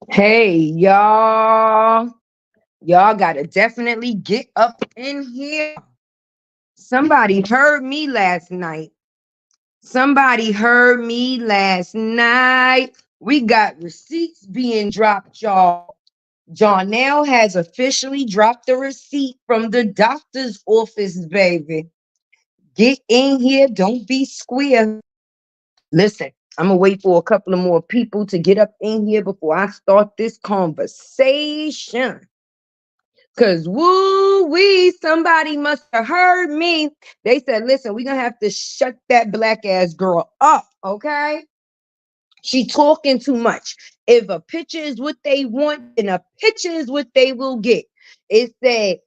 Hey, y'all. Y'all gotta definitely get up in here. Somebody heard me last night. Somebody heard me last night. We got receipts being dropped, y'all. Johnell has officially dropped the receipt from the doctor's office, baby. Get in here. Don't be square. Listen, I'm gonna wait for a couple of more people to get up in here before I start this conversation. Cause woo wee, somebody must have heard me. They said, listen, we're gonna have to shut that black ass girl up, okay? She talking too much. If a picture is what they want, then a picture is what they will get. It said,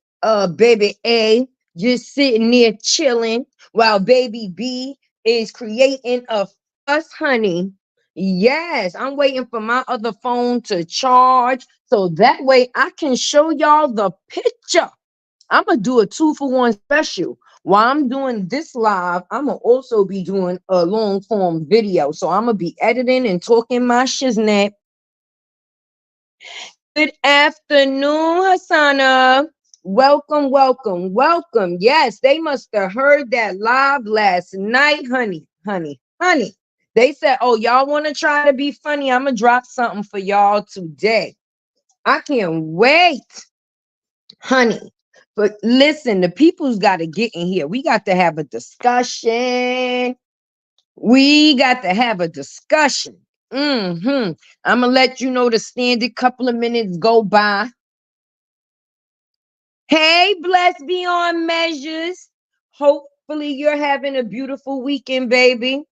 baby A just sitting there chilling while baby B is creating a fuss, honey. Yes, I'm waiting for my other phone to charge so that way I can show y'all the picture. I'm gonna do a 2-for-1 special. While I'm doing this live, I'm gonna also be doing a long form video. So I'm gonna be editing and talking my shiznit. Good afternoon, Hassana. Welcome, welcome, welcome. Yes, they must have heard that live last night, honey, honey, honey. They said, oh, y'all want to try to be funny? I'm gonna drop something for y'all today. I can't wait, honey. But listen, the people's got to get in here. We got to have a discussion. We got to have a discussion. I'm gonna let you know the standard couple of minutes go by. Hey, blessed beyond measures. Hopefully you're having a beautiful weekend, baby.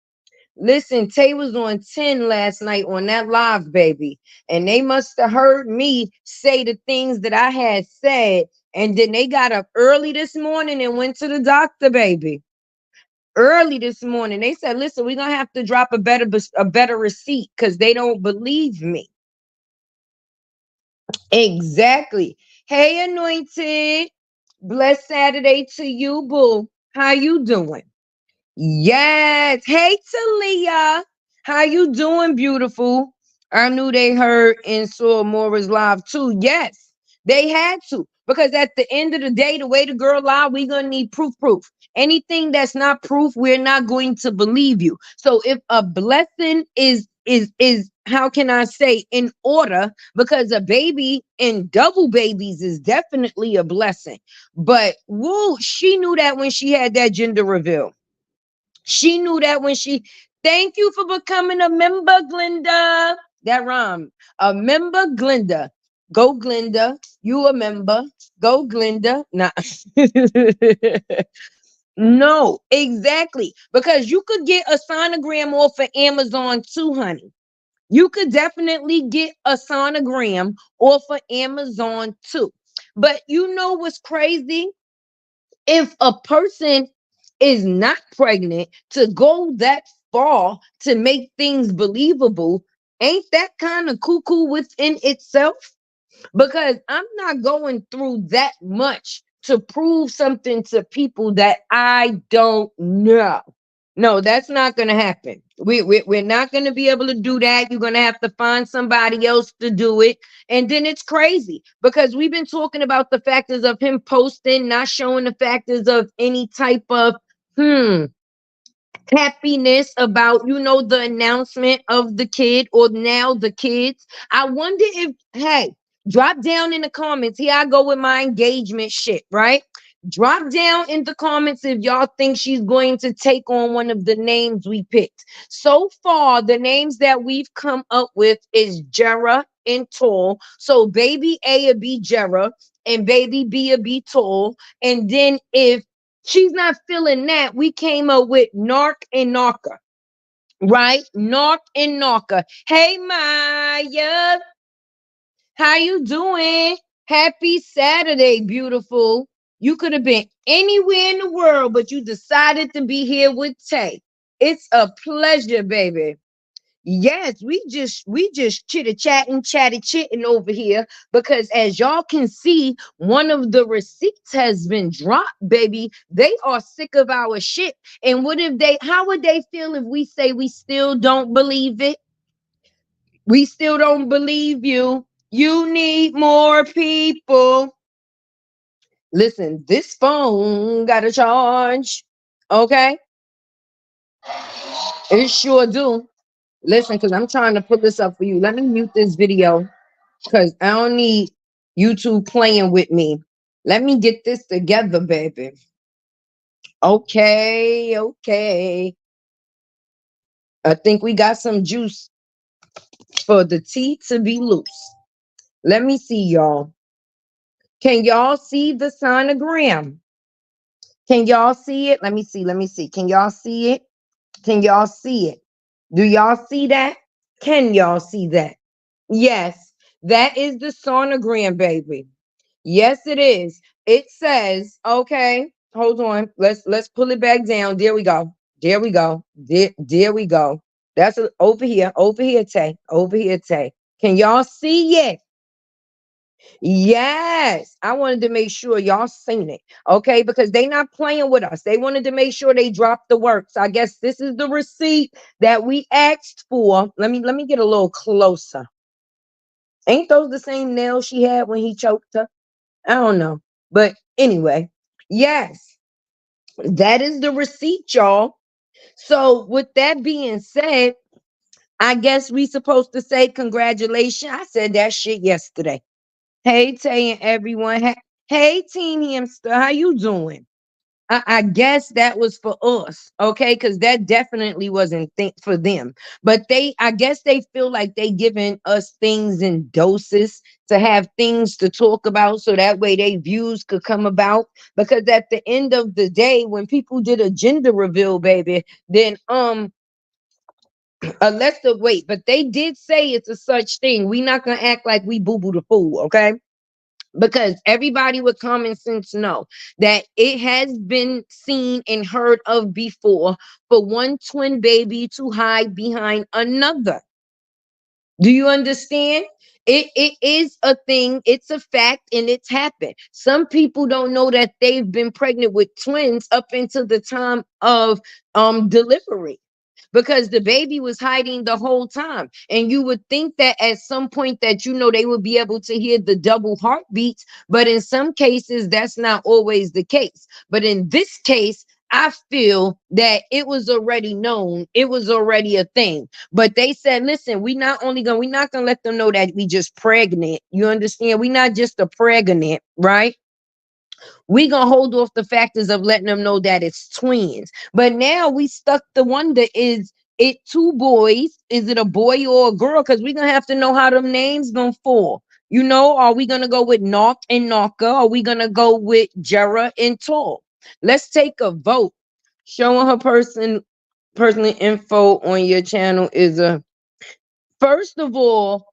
Listen, Tay was on 10 last night on that live, baby. And they must have heard me say the things that I had said. And then they got up early this morning and went to the doctor, baby. Early this morning. They said, listen, we're gonna have to drop a better receipt because they don't believe me. Exactly. Hey, anointed. Blessed Saturday to you, boo. How you doing? Yes. Hey, Talia. How you doing, beautiful? I knew they heard and saw Mora's live too. Yes, they had to. Because at the end of the day, the way the girl lied, we're gonna need proof. Anything that's not proof, we're not going to believe you. So if a blessing is how can I say in order, because a baby and double babies is definitely a blessing. But woo, she knew that when she had that gender reveal. She knew that when she, thank you for becoming a member, Glinda. That rhyme. A member, Glinda. Go, Glinda. You a member. Go, Glinda. Nah. No, exactly. Because you could get a sonogram off of Amazon too, honey. You could definitely get a sonogram off of Amazon too. But you know what's crazy? If a person is not pregnant to go that far to make things believable, ain't that kind of cuckoo within itself? Because I'm not going through that much to prove something to people that I don't know. No, that's not going to happen. We're not going to be able to do that. You're going to have to find somebody else to do it. And then it's crazy because we've been talking about the factors of him posting, not showing the factors of any type of happiness about, the announcement of the kid or now the kids. I wonder if, hey, drop down in the comments. Here I go with my engagement shit, right? Drop down in the comments if y'all think she's going to take on one of the names we picked. So far, the names that we've come up with is Jera and Tall. So baby A will be Jera and baby B will be Tall. And then if she's not feeling that, we came up with Narc and Narca, right? Narc and Narca. Hey, Maya, how you doing? Happy Saturday, beautiful. You could have been anywhere in the world, but you decided to be here with Tay. It's a pleasure, baby. Yes, we just chatty chitting over here because as y'all can see, one of the receipts has been dropped, baby. They are sick of our shit. And how would they feel if we say we still don't believe it? We still don't believe you. You need more people. Listen, this phone got a charge. Okay? It sure do. Listen, because I'm trying to put this up for you. Let me mute this video because I don't need YouTube playing with me. Let me get this together, baby. Okay, okay. I think we got some juice for the tea to be loose. Let me see, y'all. Can y'all see the sonogram? Can y'all see it? Let me see. Let me see. Can y'all see it? Can y'all see it? Do y'all see that? Can y'all see that? Yes, that is the sonogram, baby. Yes, it is. It says, okay, hold on. Let's pull it back down. There we go. There we go. There we go. That's over here. Over here, Tay. Over here, Tay. Can y'all see it? Yes, I wanted to make sure y'all seen it, okay? Because they not playing with us. They wanted to make sure they dropped the works. I guess this is the receipt that we asked for. Let me get a little closer. Ain't those the same nails she had when he choked her? I don't know, but anyway, yes, that is the receipt, y'all. So with that being said, I guess we supposed to say congratulations. I said that shit yesterday. Hey, Tay and everyone. Hey, Team Hamster, how you doing? I guess that was for us, okay? Because that definitely wasn't for them. But I guess they feel like they giving us things in doses to have things to talk about, so that way they views could come about. Because at the end of the day, when people did a gender reveal, baby, then let's wait. But they did say it's a such thing. We not gonna act like we boo boo the fool, okay? Because everybody with common sense know that it has been seen and heard of before for one twin baby to hide behind another. Do you understand? It is a thing, it's a fact, and it's happened. Some people don't know that they've been pregnant with twins up until the time of delivery, because the baby was hiding the whole time. And you would think that at some point that they would be able to hear the double heartbeats, but in some cases that's not always the case. But in this case, I feel that it was already known, it was already a thing. But they said, listen, we're not gonna let them know that we just pregnant. You understand? We not just a pregnant, right? We gonna hold off the factors of letting them know that it's twins. But now we stuck to wonder, is it two boys? Is it a boy or a girl? Because we're gonna have to know how them names gonna fall. Are we gonna go with Knock and Knocker? Are we gonna go with Jera and Tall? Let's take a vote. Showing her personal info on your channel is a first of all,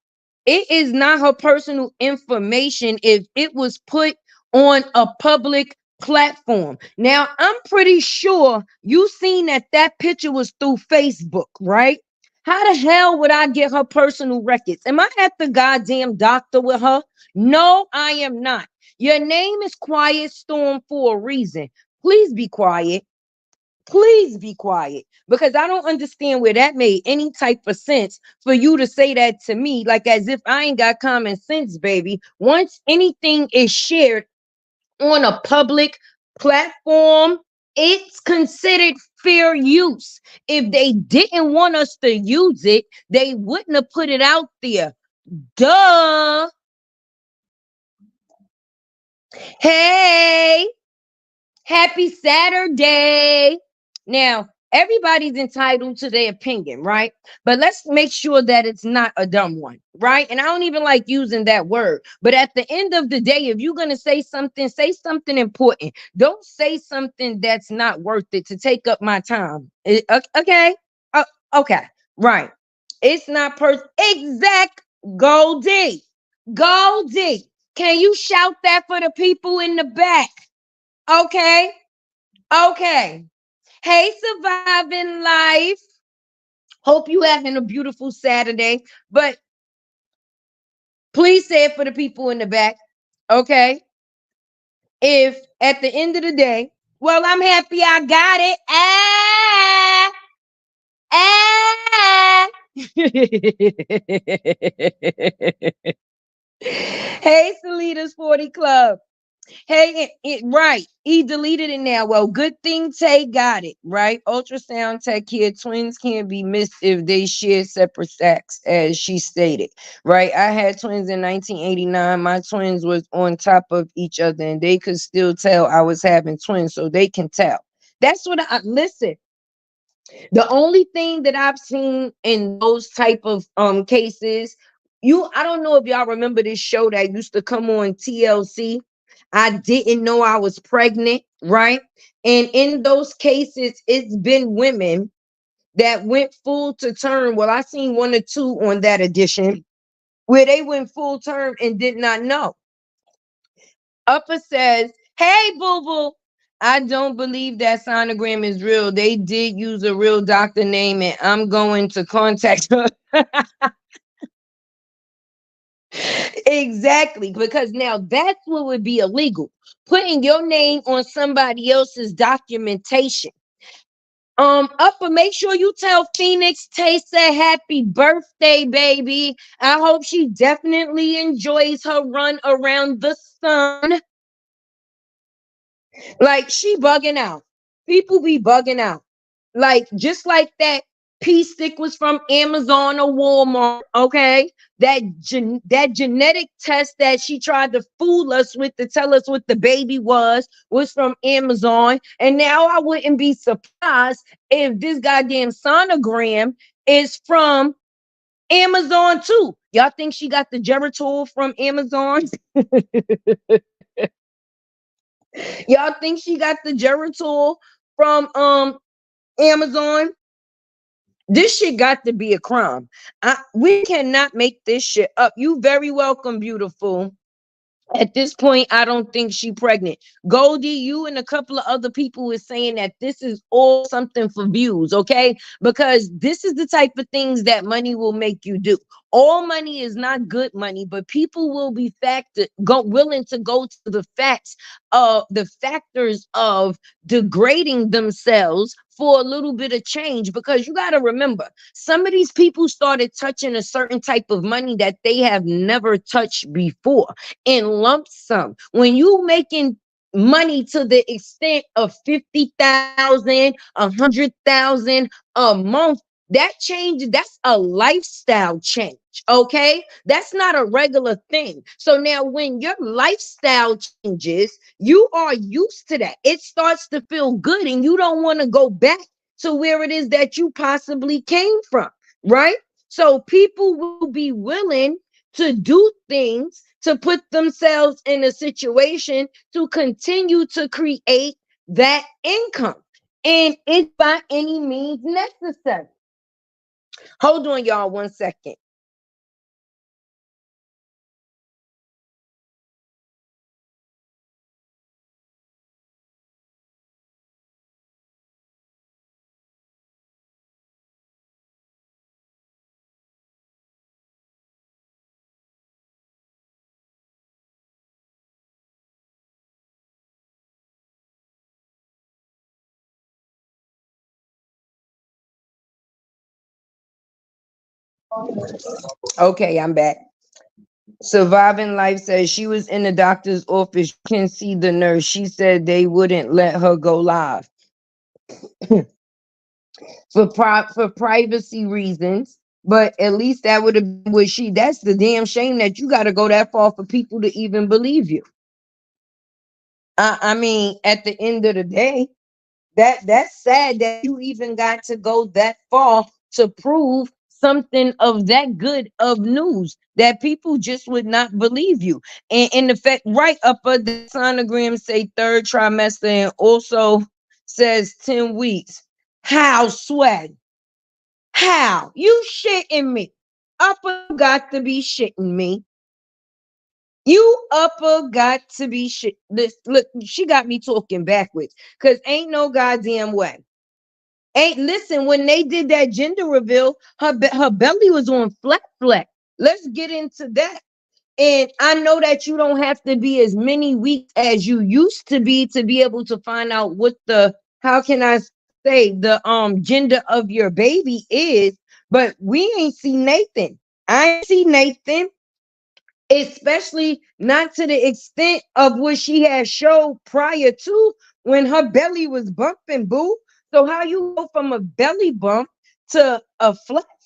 it is not her personal information if it was put on a public platform. Now, I'm pretty sure you seen that picture was through Facebook, right? How the hell would I get her personal records? Am I at the goddamn doctor with her? No, I am not. Your name is Quiet Storm for a reason. Please be quiet. Please be quiet, because I don't understand where that made any type of sense for you to say that to me, like as if I ain't got common sense, baby. Once anything is shared on a public platform, it's considered fair use. If they didn't want us to use it, they wouldn't have put it out there. Duh. Hey. Happy Saturday. Now, everybody's entitled to their opinion, right? But let's make sure that it's not a dumb one, right? And I don't even like using that word. But at the end of the day, if you're going to say something important. Don't say something that's not worth it to take up my time. Okay? Okay. Right. It's not exact. Goldie. Goldie. Can you shout that for the people in the back? Okay. Okay. Hey, surviving life. Hope you having a beautiful Saturday. But please say it for the people in the back. Okay. If at the end of the day, well, I'm happy I got it. Hey, Salitas 40 Club. Hey, right. He deleted it now. Well, good thing Tay got it, right? Ultrasound tech here. Twins can't be missed if they share separate sex, as she stated, right? I had twins in 1989. My twins was on top of each other, and they could still tell I was having twins, so they can tell. That's what I listen. The only thing that I've seen in those type of cases, I don't know if y'all remember this show that used to come on TLC. I didn't know I was pregnant, right? And in those cases, it's been women that went full to term. Well, I seen one or two on that edition where they went full term and did not know. Upper says, "Hey, boo boo, I don't believe that sonogram is real. They did use a real doctor name, and I'm going to contact her." Exactly, because now that's what would be illegal. Putting your name on somebody else's documentation. Upper, make sure you tell Phoenix Taste a happy birthday, baby. I hope she definitely enjoys her run around the sun. Like she bugging out. People be bugging out. Like just like that pea stick was from Amazon or Walmart, okay? That genetic test that she tried to fool us with to tell us what the baby was from Amazon. And now I wouldn't be surprised if this goddamn sonogram is from Amazon too. Y'all think she got the Geritol from Amazon? Y'all think she got the Geritol from Amazon? This shit got to be a crime. We cannot make this shit up. You very welcome, beautiful. At this point, I don't think she pregnant. Goldie, you and a couple of other people is saying that this is all something for views, okay? Because this is the type of things that money will make you do. All money is not good money, but people will be willing to go to the factors of degrading themselves for a little bit of change. Because you got to remember, some of these people started touching a certain type of money that they have never touched before in lump sum. When you making money to the extent of 50,000, 100,000 a month, that's a lifestyle change. Okay, that's not a regular thing. So now when your lifestyle changes, you are used to that. It starts to feel good and you don't want to go back to where it is that you possibly came from, right? So people will be willing to do things to put themselves in a situation to continue to create that income. And it's by any means necessary. Hold on, y'all, 1 second. Okay, I'm back. Surviving Life says she was in the doctor's office. You can see the nurse. She said they wouldn't let her go live for privacy reasons. But at least that would have been what she. That's the damn shame that you got to go that far for people to even believe you. I mean, at the end of the day, that's sad that you even got to go that far to prove something of that good of news that people just would not believe you. And in the fact, right up at the sonogram say third trimester and also says 10 weeks. How, Swag? How? You shitting me? Upper got to be shitting me. You upper got to be shit. This look, she got me talking backwards. Cause ain't no goddamn way. Ain't listen, when they did that gender reveal, her belly was on flat. Let's get into that. And I know that you don't have to be as many weeks as you used to be able to find out what the how can I say the gender of your baby is. But we ain't see Nathan. I ain't see Nathan, especially not to the extent of what she had showed prior to when her belly was bumping, boo. So how you go from a belly bump to a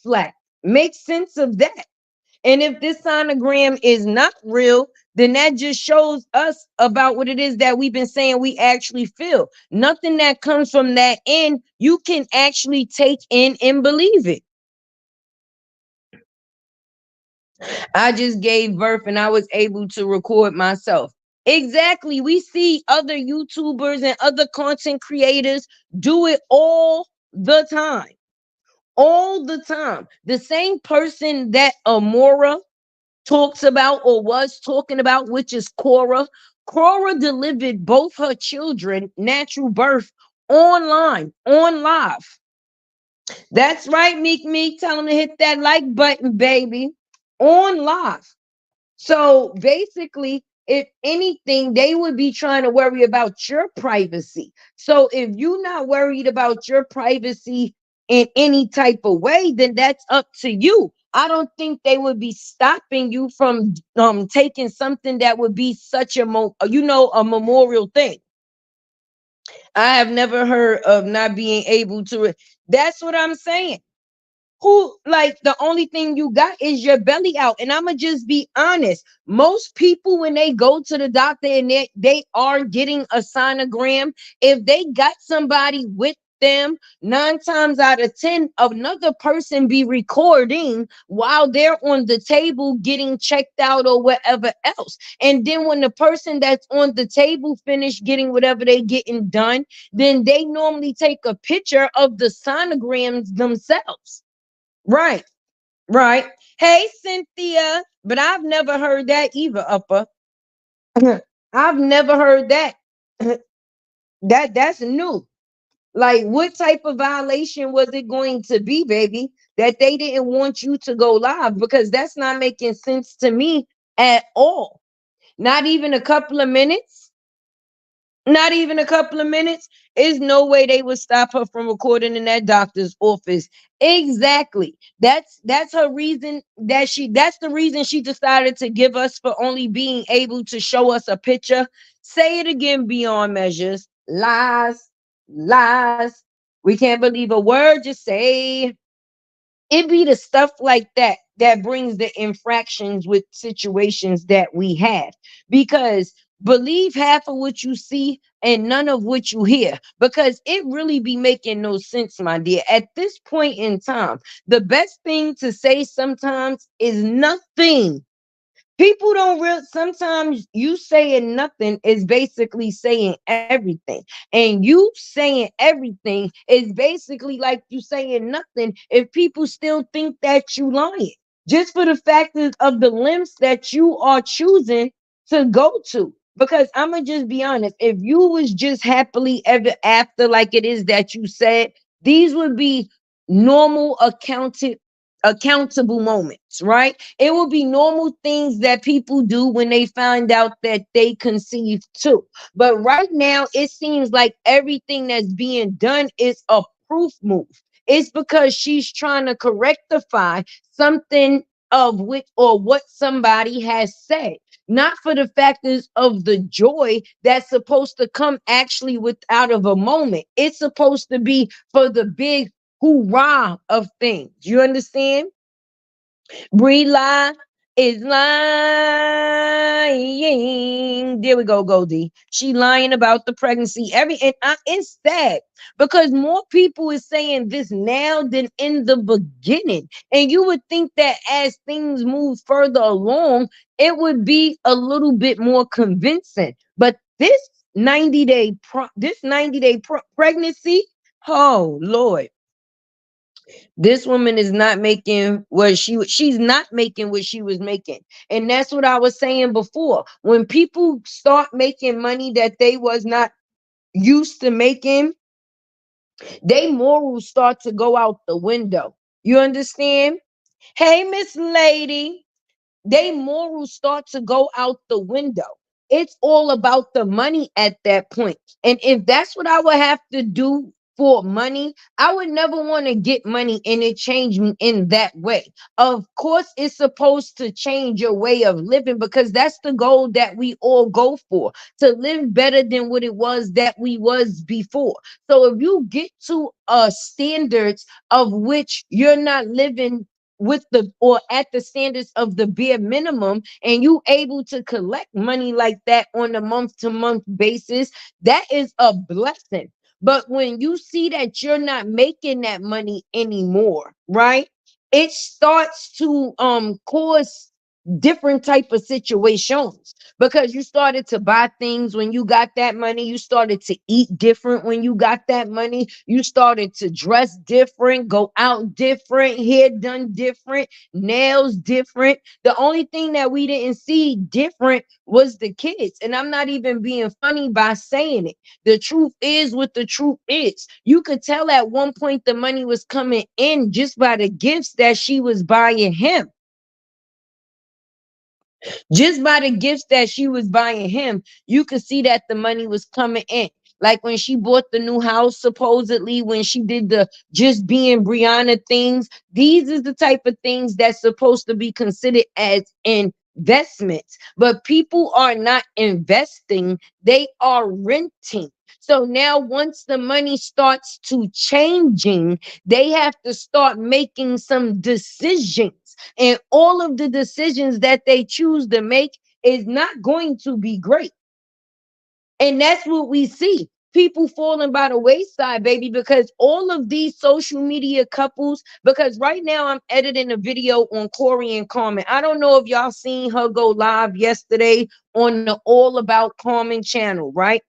flat? Make sense of that. And if this sonogram is not real, then that just shows us about what it is that we've been saying we actually feel. Nothing that comes from that end, you can actually take in and believe it. I just gave birth and I was able to record myself. Exactly. We see other YouTubers and other content creators do it all the time. All the time. The same person that Amora talks about or was talking about, which is Cora. Cora delivered both her children natural birth online, on live. That's right, Meek Meek. Tell them to hit that like button, baby. On live. So basically, if anything, they would be trying to worry about your privacy. So if you're not worried about your privacy in any type of way, then that's up to you. I don't think they would be stopping you from taking something that would be such a memorial thing. I have never heard of not being able to. That's what I'm saying. Who, like, the only thing you got is your belly out? And I'm gonna just be honest, most people when they go to the doctor and they are getting a sonogram, if they got somebody with them, 9 times out of 10 another person be recording while they're on the table getting checked out or whatever else. And then when the person that's on the table finish getting whatever they getting done, then they normally take a picture of the sonograms themselves. Right, right. Hey, Cynthia. But I've never heard that either, Upper. I've never heard that. That's new. Like, what type of violation was it going to be, baby? That they didn't want you to go live? Because that's not making sense to me at all. Not even a couple of minutes. Not even a couple of minutes. Is no way they would stop her from recording in that doctor's office. Exactly. That's her reason that's the reason she decided to give us for only being able to show us a picture. Say it again, beyond measures. Lies, lies. We can't believe a word you say. It be the stuff like that that brings the infractions with situations that we have, because believe half of what you see and none of what you hear, because it really be making no sense, my dear. At this point in time, the best thing to say sometimes is nothing. People don't real sometimes you saying nothing is basically saying everything. And you saying everything is basically like you saying nothing if people still think that you lying. Just for the fact of the limbs that you are choosing to go to. Because I'm gonna just be honest, if you was just happily ever after like it is that you said, these would be normal accountable moments, right? It will be normal things that people do when they find out that they conceived too. But right now, it seems like everything that's being done is a proof move. It's because she's trying to rectify something of which or what somebody has said. Not for the factors of the joy that's supposed to come actually with out of a moment. It's supposed to be for the big hoorah of things. You understand? Bree lie is lying. There we go, Goldie. She lying about the pregnancy. It's sad because more people is saying this now than in the beginning. And you would think that as things move further along, it would be a little bit more convincing. But this 90-day pregnancy, oh Lord, this woman is not making what she's not making what she was making. And that's what I was saying before. When people start making money that they was not used to making, they morals start to go out the window. You understand? Hey, Miss Lady, they morals start to go out the window. It's all about the money at that point. And if that's what I would have to do for money, I would never want to get money and it change me in that way. Of course, it's supposed to change your way of living because that's the goal that we all go for, to live better than what it was that we was before. So if you get to a standards of which you're not living with the or at the standards of the bare minimum, and you able to collect money like that on a month to month basis, that is a blessing. But when you see that you're not making that money anymore, right? It starts to cause different type of situations because you started to buy things when you got that money, you started to eat different when you got that money, you started to dress different, go out different, hair done different, nails different. The only thing that we didn't see different was the kids, and I'm not even being funny by saying it. The truth is what the truth is. You could tell at one point the money was coming in just by the gifts that she was buying him. Just by the gifts that she was buying him, you could see that the money was coming in. Like when she bought the new house, supposedly, when she did the just being Brianna things, these is the type of things that's supposed to be considered as investments. But people are not investing, they are renting. So now once the money starts to changing, they have to start making some decisions. And all of the decisions that they choose to make is not going to be great. And that's what we see. People falling by the wayside, baby, because all of these social media couples, because right now I'm editing a video on Corey and Carmen. I don't know if y'all seen her go live yesterday on the All About Carmen channel, right?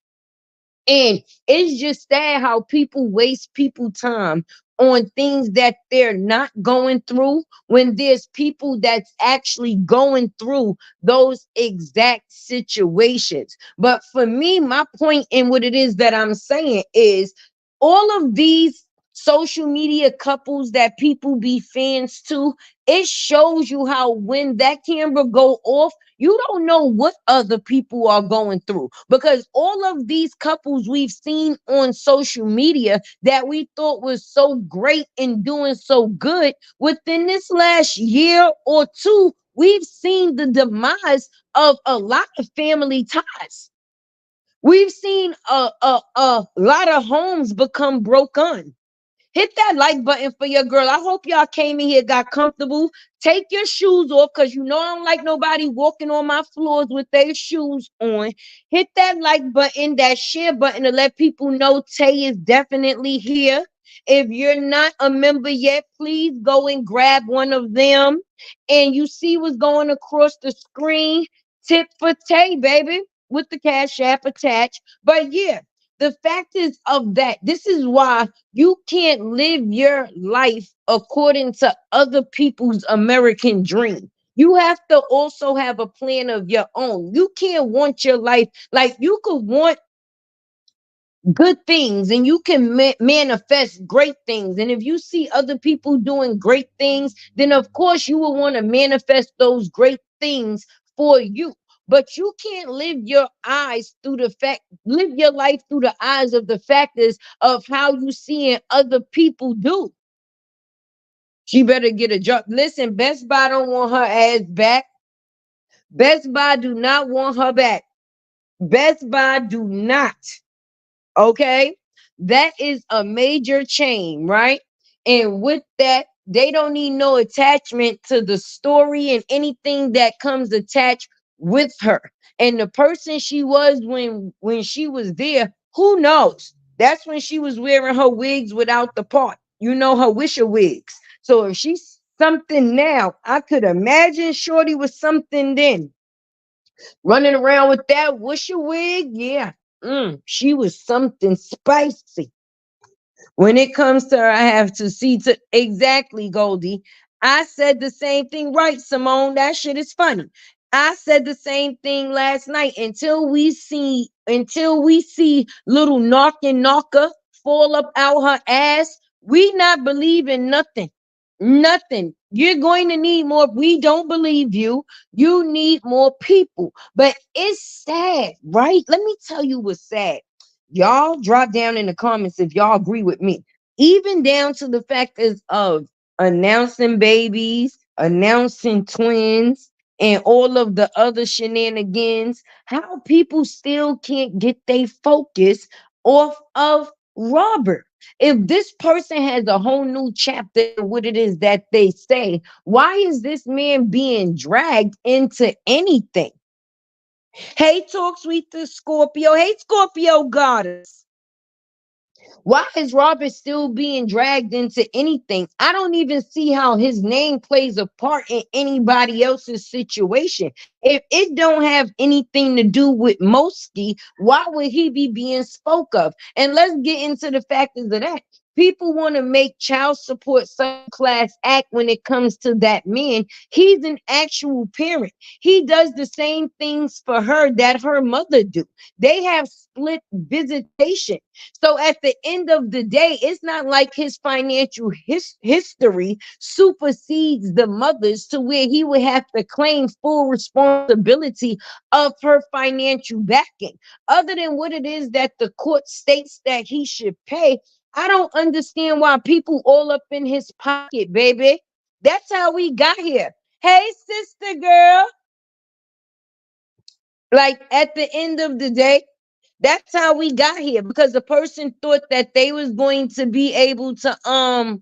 And it's just sad how people waste people time on things that they're not going through when there's people that's actually going through those exact situations. But for me, my point in what it is that I'm saying is all of these social media couples that people be fans to, it shows you how when that camera go off, you don't know what other people are going through, because all of these couples we've seen on social media that we thought was so great and doing so good, within this last year or two, we've seen the demise of a lot of family ties. We've seen a lot of homes become broken. Hit that like button for your girl. I hope y'all came in here, got comfortable. Take your shoes off because you know I don't like nobody walking on my floors with their shoes on. Hit that like button, that share button to let people know Tay is definitely here. If you're not a member yet, please go and grab one of them. And you see what's going across the screen. Tip for Tay, baby, with the Cash App attached. But yeah, the fact is of that, this is why you can't live your life according to other people's American dream. You have to also have a plan of your own. You can't want your life like you could want good things and you can manifest great things. And if you see other people doing great things, then of course you will want to manifest those great things for you. But you can't live your life through the eyes of the factors of how you seeing other people do. She better get a job. Listen, Best Buy don't want her ass back. Best Buy do not want her back. Best Buy do not. Okay, that is a major chain, right? And with that, they don't need no attachment to the story and anything that comes attached with her. And the person she was when she was there, who knows? That's when she was wearing her wigs without the part. You know, her wisher wigs. So if she's something now, I could imagine Shorty was something then. Running around with that wisher wig, yeah. She was something spicy. When it comes to her, I have to see to exactly, Goldie. I said the same thing, right, Simone? That shit is funny. I said the same thing last night. Until we see little knocking knocker fall up out her ass, we not believing nothing. Nothing. You're going to need more. We don't believe you. You need more people. But it's sad, right? Let me tell you what's sad. Y'all drop down in the comments if y'all agree with me. Even down to the fact is of announcing babies, announcing twins, and all of the other shenanigans. How people still can't get their focus off of Robert. If this person has a whole new chapter in what it is that they say, why is this man being dragged into anything? Hey, talk sweet to Scorpio. Hey, Scorpio goddess. Why is Robert still being dragged into anything? I don't even see how his name plays a part in anybody else's situation. If it don't have anything to do with Mosky, why would he be being spoke of? And let's get into the factors of that. People want to make child support some class act when it comes to that man. He's an actual parent. He does the same things for her that her mother do. They have split visitation. So at the end of the day, it's not like his financial history supersedes the mother's to where he would have to claim full responsibility of her financial backing. Other than what it is that the court states that he should pay, I don't understand why people all up in his pocket, baby. That's how we got here. Hey, sister girl. Like at the end of the day, that's how we got here because the person thought that they was going to be able to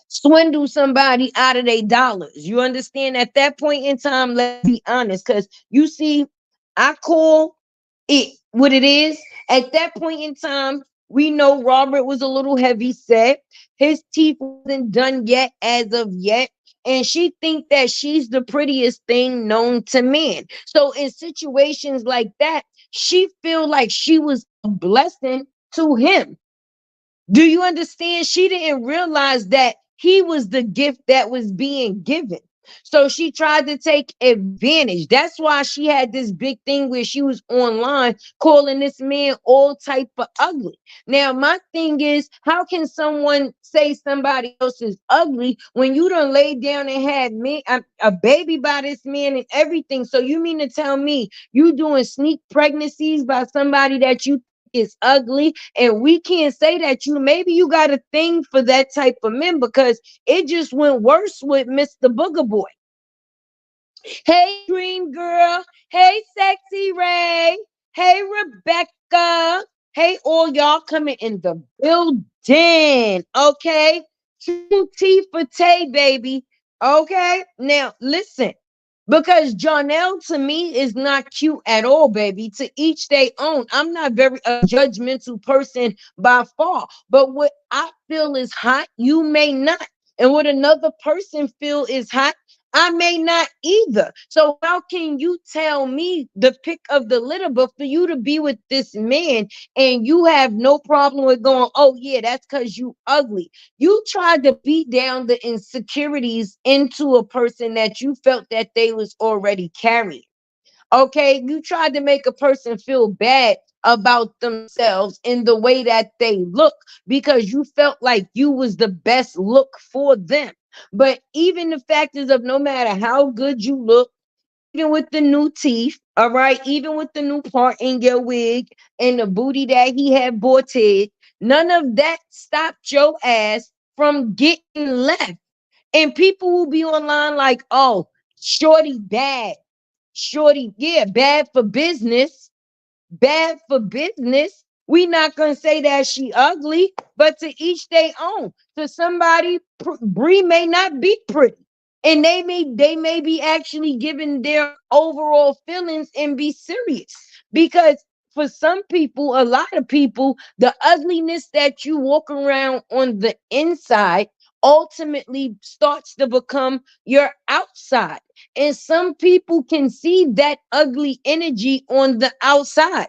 swindle somebody out of their dollars. You understand? At that point in time, let's be honest, because you see, I call it what it is. At that point in time, we know Robert was a little heavy set. His teeth wasn't done yet as of yet. And she think that she's the prettiest thing known to men. So in situations like that, she feel like she was a blessing to him. Do you understand? She didn't realize that he was the gift that was being given. So she tried to take advantage. That's why she had this big thing where she was online calling this man all type of ugly. Now, my thing is, how can someone say somebody else is ugly when you done laid down and had me a baby by this man and everything? So you mean to tell me you doing sneak pregnancies by somebody that you think is ugly? And we can't say that maybe you got a thing for that type of men because it just went worse with Mr. Booger Boy. Hey, Dream Girl. Hey, Sexy Ray. Hey, Rebecca. Hey, all y'all coming in the building. Okay. Triple T for Tay, baby. Okay. Now, listen. Because Jonelle to me is not cute at all, baby. To each their own. I'm not very a judgmental person by far. But what I feel is hot, you may not. And what another person feel is hot, I may not either. So how can you tell me the pick of the litter, but for you to be with this man and you have no problem with going, oh yeah, that's because you ugly. You tried to beat down the insecurities into a person that you felt that they was already carrying. Okay, you tried to make a person feel bad about themselves in the way that they look because you felt like you was the best look for them. But even the fact is of no matter how good you look, even with the new teeth, all right, even with the new part in your wig and the booty that he had boarded, none of that stopped your ass from getting left. And people will be online like, oh, shorty bad. Shorty, yeah, bad for business. Bad for business. We not gonna say that she ugly, but to each their own. To somebody, Bree may not be pretty, and they may be actually giving their overall feelings and be serious because. For some people, a lot of people, the ugliness that you walk around on the inside ultimately starts to become your outside. And some people can see that ugly energy on the outside.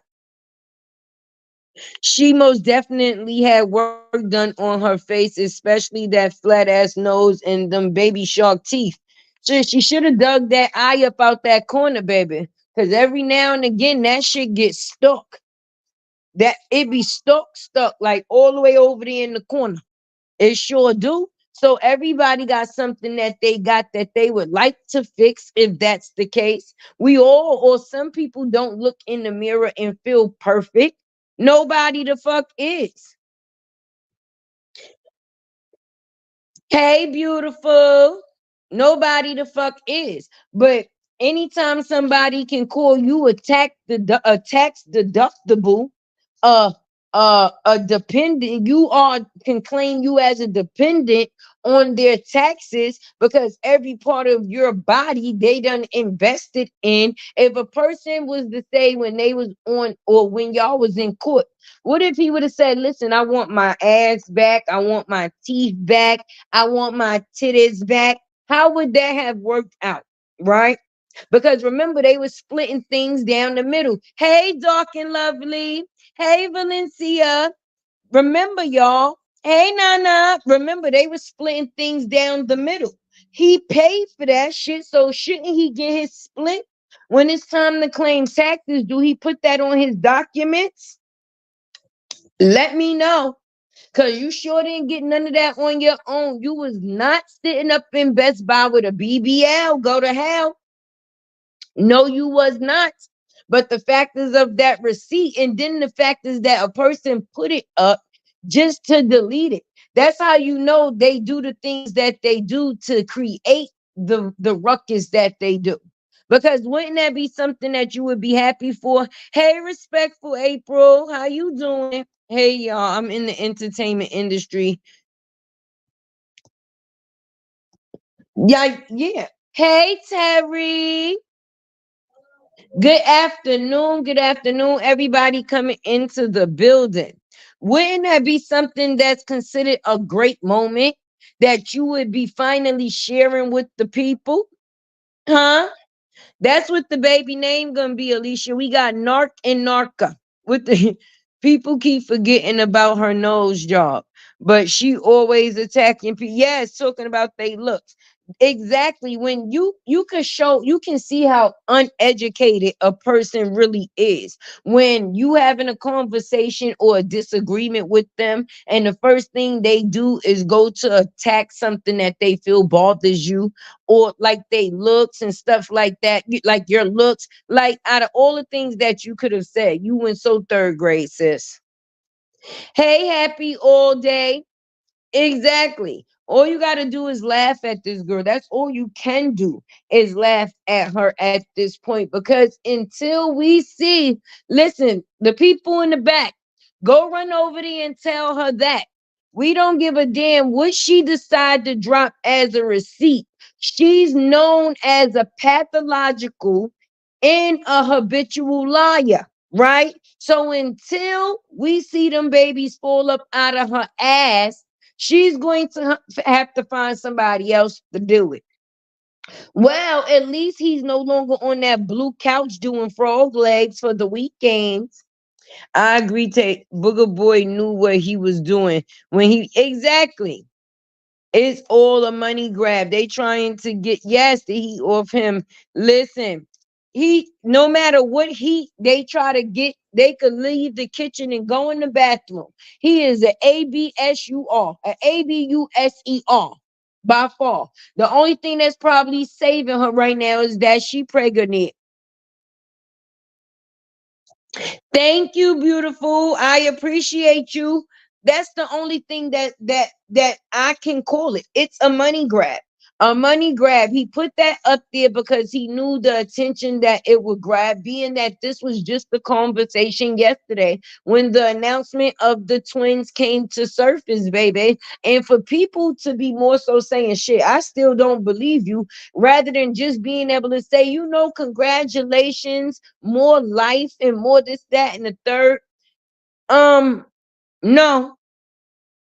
She most definitely had work done on her face, especially that flat ass nose and them baby shark teeth. So she should have dug that eye up out that corner, baby. Because every now and again, that shit gets stuck. That it be stuck like all the way over there in the corner. It sure do. So everybody got something that they got that they would like to fix if that's the case. We all or some people don't look in the mirror and feel perfect. Nobody the fuck is. Hey, beautiful. Nobody the fuck is. But anytime somebody can call you a tax deductible, uh a dependent, you are can claim you as a dependent on their taxes because every part of your body they done invested in. If a person was to say when they was on or when y'all was in court, what if he would have said, listen, I want my ass back, I want my teeth back, I want my titties back? How would that have worked out? Right? Because remember, they were splitting things down the middle. Hey, dark and lovely. Hey, Valencia. Remember, y'all. Hey, Nana. Remember, they were splitting things down the middle. He paid for that shit, so shouldn't he get his split? When it's time to claim taxes, do he put that on his documents? Let me know. Cause you sure didn't get none of that on your own. You was not sitting up in Best Buy with a BBL. Go to hell. No, you was not. But the fact is of that receipt, and then the fact is that a person put it up just to delete it. That's how you know they do the things that they do to create the ruckus that they do. Because wouldn't that be something that you would be happy for? Hey, respectful April, how you doing? Hey, y'all, I'm in the entertainment industry. Yeah, yeah. Hey, Terry. Good afternoon, everybody coming into the building. Wouldn't that be something that's considered a great moment that you would be finally sharing with the people? Huh? That's what the baby name gonna be, Alicia. We got Narc and Narca. With the people keep forgetting about her nose job, but she always attacking people. Yes, talking about they looks. Exactly. When you can show, you can see how uneducated a person really is when you having a conversation or a disagreement with them, and the first thing they do is go to attack something that they feel bothers you, or like they looks and stuff like that. Like your looks, like out of all the things that you could have said, you went so third grade, sis. Hey, happy all day. Exactly. All you got to do is laugh at this girl. That's all you can do is laugh at her at this point. Because until we see, listen, the people in the back, go run over there and tell her that. We don't give a damn what she decide to drop as a receipt. She's known as a pathological and a habitual liar, right? So until we see them babies fall up out of her ass, she's going to have to find somebody else to do it. Well, at least he's no longer on that blue couch doing frog legs for the weekends. I agree. Booger Boy knew what he was doing when he exactly. It's all a money grab. They trying to get the heat off him. Listen, he no matter what heat they try to get, they could leave the kitchen and go in the bathroom. He is an ABSUR, an ABUSER by far. The only thing that's probably saving her right now is that she pregnant. Thank you, beautiful. I appreciate you. That's the only thing that I can call it. It's a money grab. A money grab. He put that up there because he knew the attention that it would grab, being that this was just the conversation yesterday when the announcement of the twins came to surface, baby. And for people to be more so saying, shit, I still don't believe you, rather than just being able to say, congratulations, more life and more this, that, and the third. Um, no,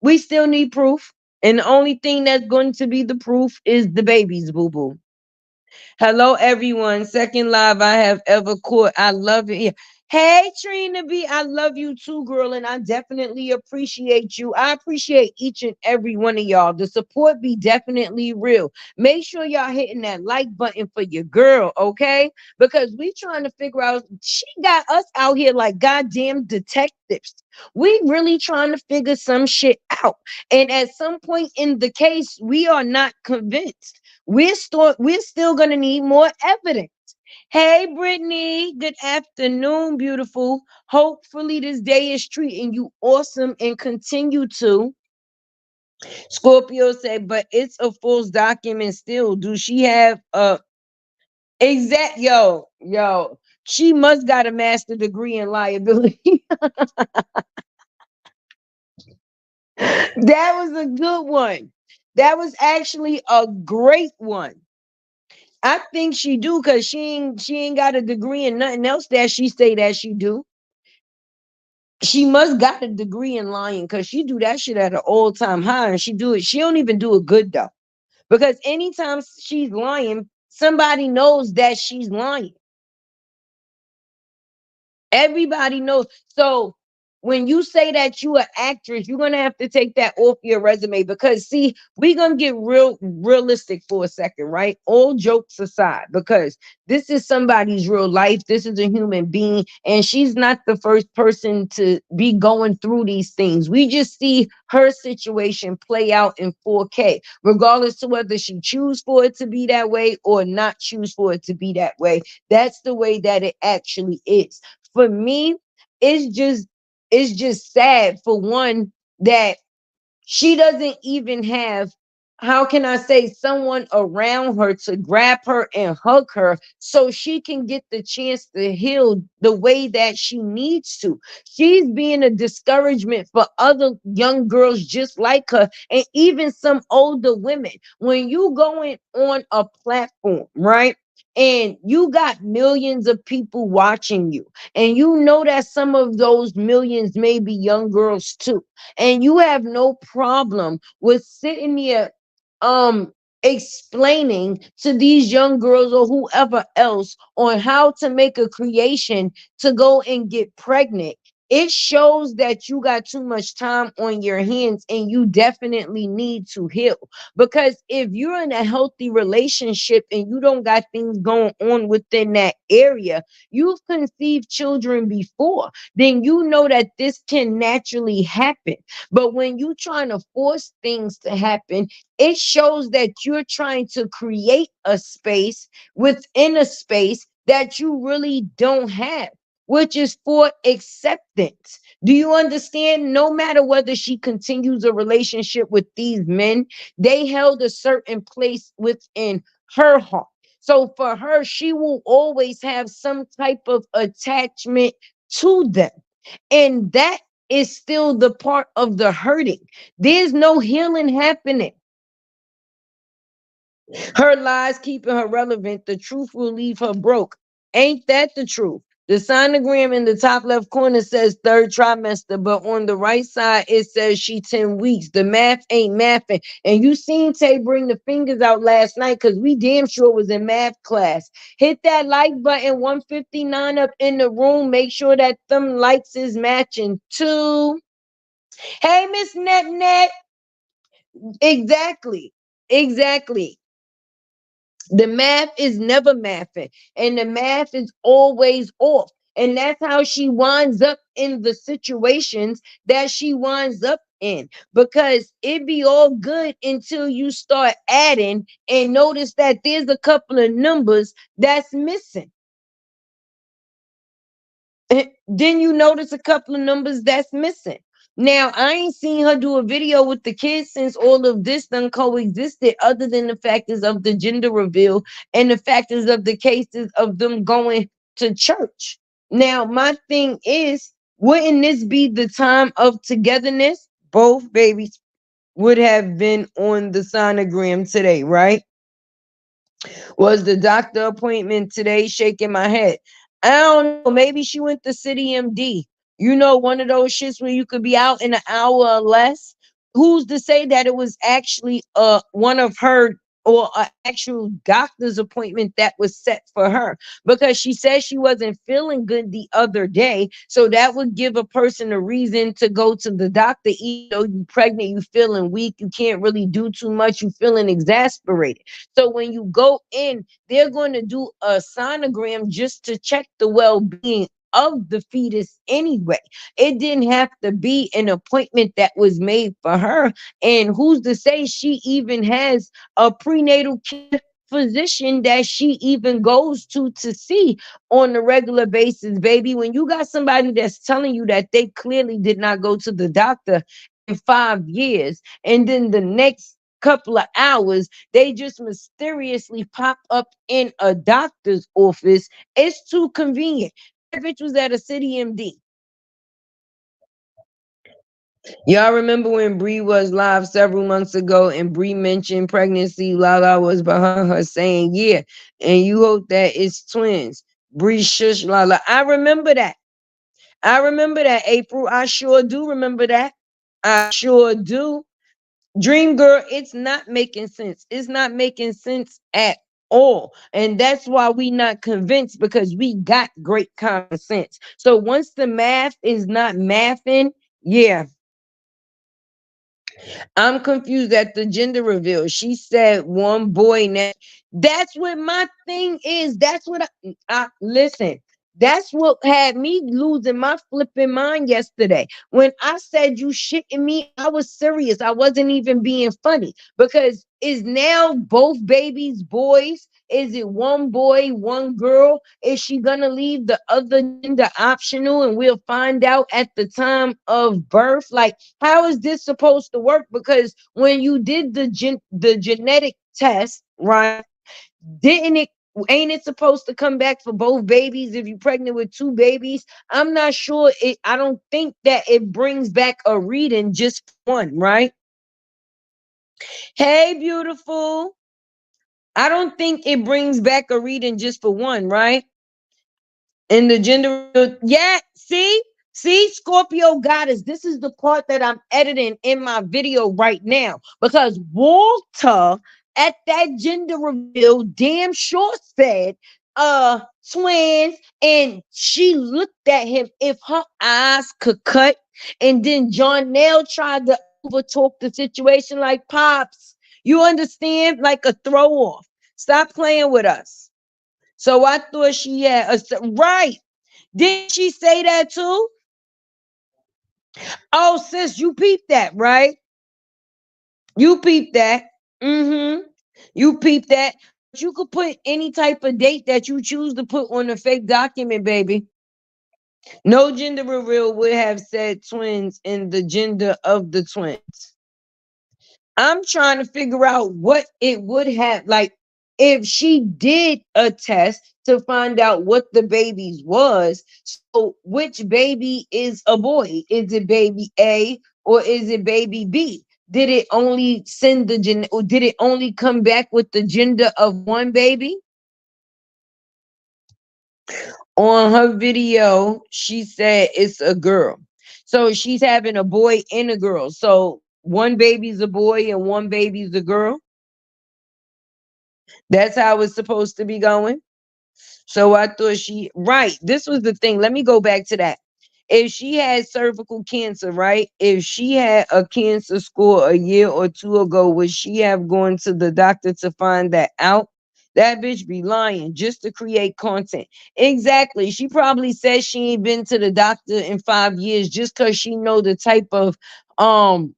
we still need proof. And the only thing that's going to be the proof is the babies, boo boo. Hello, everyone. Second live I have ever caught. I love it. Yeah. Hey, Trina B, I love you too, girl, and I definitely appreciate you. I appreciate each and every one of y'all. The support be definitely real. Make sure y'all hitting that like button for your girl, okay? Because we trying to figure out, she got us out here like goddamn detectives. We really trying to figure some shit out. And at some point in the case, we are not convinced. We're still gonna need more evidence. Hey, Brittany. Good afternoon, beautiful. Hopefully, this day is treating you awesome and continue to. Scorpio said, but it's a false document still. Do she have a exact? Yo. She must got a master degree in liability. That was a good one. That was actually a great one. I think she do because she ain't got a degree in nothing else that she say that she do. She must got a degree in lying because she do that shit at an all-time high, and she do it. She don't even do it good though. Because anytime she's lying, somebody knows that she's lying. Everybody knows. So when you say that you an actress, you're gonna have to take that off your resume because see, we're gonna get realistic for a second, right? All jokes aside, because this is somebody's real life. This is a human being, and she's not the first person to be going through these things. We just see her situation play out in 4K, regardless to whether she choose for it to be that way or not choose for it to be that way. That's the way that it actually is. For me, it's just it's just sad for one that she doesn't even have, how can I say, someone around her to grab her and hug her so she can get the chance to heal the way that she needs to. She's being a discouragement for other young girls just like her and even some older women. When you going on a platform, right? And you got millions of people watching you, and you know that some of those millions may be young girls too, and you have no problem with sitting here um explaining to these young girls or whoever else on how to make a creation to go and get pregnant. It shows that you got too much time on your hands and you definitely need to heal. Because if you're in a healthy relationship and you don't got things going on within that area, you've conceived children before, then you know that this can naturally happen. But when you trying to force things to happen, it shows that you're trying to create a space within a space that you really don't have, which is for acceptance. Do you understand? No matter whether she continues a relationship with these men, they held a certain place within her heart. So for her, she will always have some type of attachment to them. And that is still the part of the hurting. There's no healing happening. Her lies keeping her relevant. The truth will leave her broke. Ain't that the truth? The sonogram in the top left corner says third trimester, but on the right side it says she 10 weeks. The math ain't mathing. And you seen Tay bring the fingers out last night because we damn sure was in math class. Hit that like button, 159 up in the room. Make sure that them likes is matching too. Hey, Miss Net Net. Exactly. Exactly. The math is never mathing, and the math is always off. And that's how she winds up in the situations that she winds up in. Because it be all good until you start adding and notice that there's a couple of numbers that's missing. Then you notice a couple of numbers that's missing. Now, I ain't seen her do a video with the kids since all of this done coexisted, other than the factors of the gender reveal and the factors of the cases of them going to church. Now, my thing is, wouldn't this be the time of togetherness? Both babies would have been on the sonogram today, right? Was the doctor appointment today? Shaking my head. I don't know. Maybe she went to City MD. You know, one of those shits where you could be out in an hour or less. Who's to say that it was actually one of her or an actual doctor's appointment that was set for her? Because she said she wasn't feeling good the other day. So that would give a person a reason to go to the doctor, even though you're pregnant, you feeling weak, you can't really do too much, you feeling exasperated. So when you go in, they're going to do a sonogram just to check the well-being of the fetus anyway. It didn't have to be an appointment that was made for her. And who's to say she even has a prenatal care physician that she even goes to see on a regular basis, baby. When you got somebody that's telling you that they clearly did not go to the doctor in 5 years, and then the next couple of hours they just mysteriously pop up in a doctor's office, it's too convenient. That bitch was at a city MD. Y'all remember when Bree was live several months ago and Bree mentioned pregnancy? Lala was behind her saying, yeah, and you hope that it's twins. Bree shush Lala. I remember that. I remember that, April. I sure do remember that. I sure do. Dream girl, it's not making sense. It's not making sense at all. And that's why we not convinced, because we got great common sense. So once the math is not mathing, yeah, I'm confused at the gender reveal. She said one boy. Now, that's what my thing is. That's what I listen. That's what had me losing my flipping mind yesterday. When I said you shitting me, I was serious. I wasn't even being funny, because is now both babies boys? Is it one boy, one girl? Is she gonna leave the other gender optional and we'll find out at the time of birth? Like, how is this supposed to work? Because when you did the genetic test, right? Didn't it? Ain't it supposed to come back for both babies if you're pregnant with two babies? I'm not sure. I don't think that it brings back a reading just one, right? Hey, beautiful. I don't think it brings back a reading just for one, right? In the gender, yeah, see, Scorpio goddess, this is the part that I'm editing in my video right now, because Walter at that gender reveal damn sure said twins, and she looked at him if her eyes could cut, and then Johnell tried to overtalk the situation like, pops, you understand, like a throw off, stop playing with us. So I thought she had right. Didn't she say that too? Oh, sis, you peeped that, right? You peeped that. Mm-hmm. You peeped that. You could put any type of date that you choose to put on a fake document, baby. No gender reveal would have said twins in the gender of the twins. I'm trying to figure out what it would have like if she did a test to find out what the baby's was. So which baby is a boy? Is it baby A or is it baby B? Did it only send the gen or did it only come back with the gender of one baby? On her video, she said it's a girl. So she's having a boy and a girl. So one baby's a boy and one baby's a girl. That's how it's supposed to be going. So I thought right. This was the thing. Let me go back to that. If she had cervical cancer, right? If she had a cancer score a year or two ago, would she have gone to the doctor to find that out? That bitch be lying just to create content. Exactly. She probably says she ain't been to the doctor in 5 years just because she know the type of um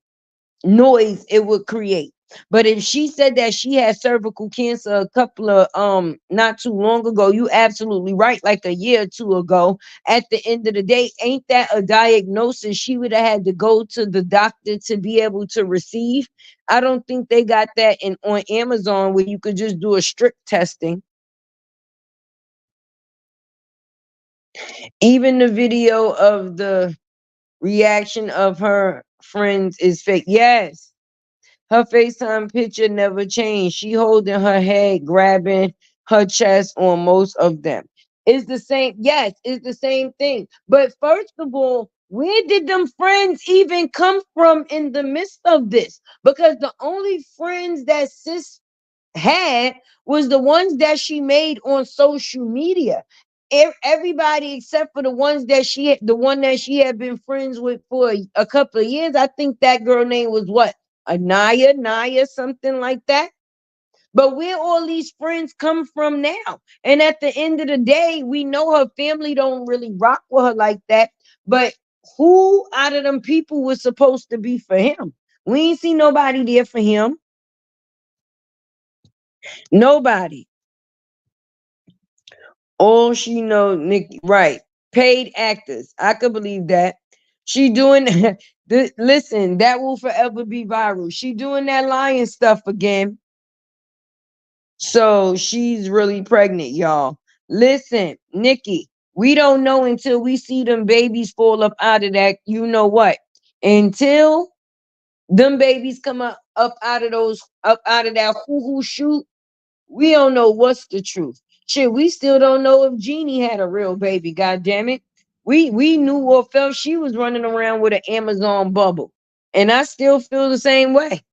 noise it would create. But if she said that she had cervical cancer a couple of not too long ago, you absolutely right, like a year or two ago, at the end of the day, ain't that a diagnosis she would have had to go to the doctor to be able to receive? I don't think they got that in on Amazon where you could just do a strip testing. Even the video of the reaction of her friends is fake. Yes. Her FaceTime picture never changed. She holding her head, grabbing her chest on most of them. It's the same. Yes, it's the same thing. But first of all, where did them friends even come from in the midst of this? Because the only friends that sis had was the ones that she made on social media. Everybody except for the ones that the one that she had been friends with for a couple of years. I think that girl name was what? Naya, something like that. But where all these friends come from now? And at the end of the day, we know her family don't really rock with her like that. But who out of them people was supposed to be for him? We ain't see nobody there for him. Nobody. All she knows, Nikki, right? Paid actors. I could believe that. She doing listen, that will forever be viral. She doing that lion stuff again. So she's really pregnant, y'all. Listen, Nikki, we don't know until we see them babies fall up out of that. You know what? Until them babies come up out of that hoo-hoo shoot, we don't know what's the truth. Shit, we still don't know if Jeannie had a real baby. God damn it, we knew or felt she was running around with an Amazon bubble, and I still feel the same way.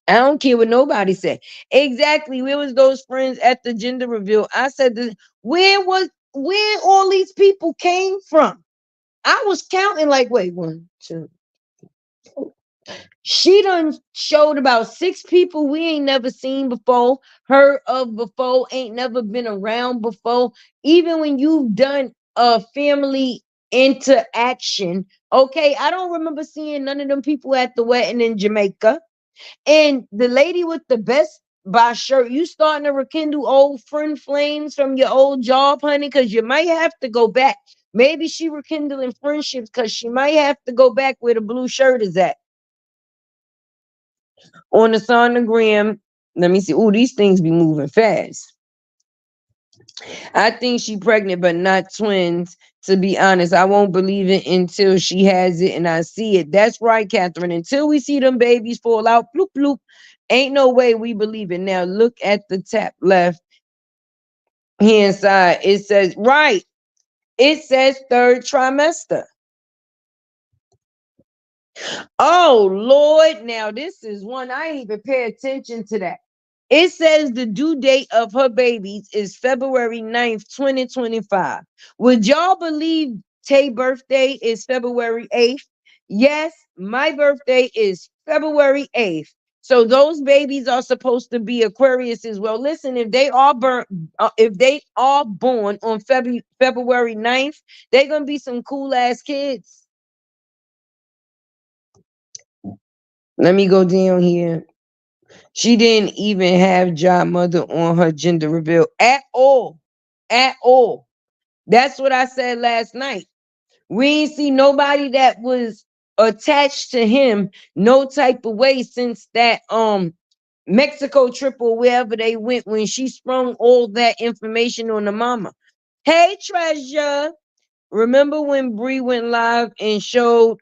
I don't care what nobody said. Exactly. Where was those friends at the gender reveal? I said, where all these people came from? I was counting like, wait, one, two. She done showed about 6 people we ain't never seen before, heard of before, ain't never been around before. Even when you've done a family interaction, okay, I don't remember seeing none of them people at the wedding in Jamaica. And the lady with the Best Buy shirt, you starting to rekindle old friend flames from your old job, honey, because you might have to go back. Maybe she rekindling friendships because she might have to go back where the blue shirt is at. On the sonogram, let me see. Oh, these things be moving fast. I think she pregnant, but not twins. To be honest, I won't believe it until she has it and I see it. That's right, Catherine. Until we see them babies fall out, bloop bloop, ain't no way we believe it. Now look at the top left hand side. It says right. It says third trimester. Oh Lord, now this is one I ain't even pay attention to that. It says the due date of her babies is February 9th, 2025. Would y'all believe Tay's birthday is February 8th? Yes, my birthday is February 8th. So those babies are supposed to be Aquarius as well. Listen, if they are born on February 9th, they're gonna be some cool ass kids. Let me go down here. She didn't even have job mother on her gender reveal at all. At all. That's what I said last night. We ain't see nobody that was attached to him no type of way since that Mexico trip or wherever they went when she sprung all that information on the mama. Hey Treasure. Remember when Bree went live and showed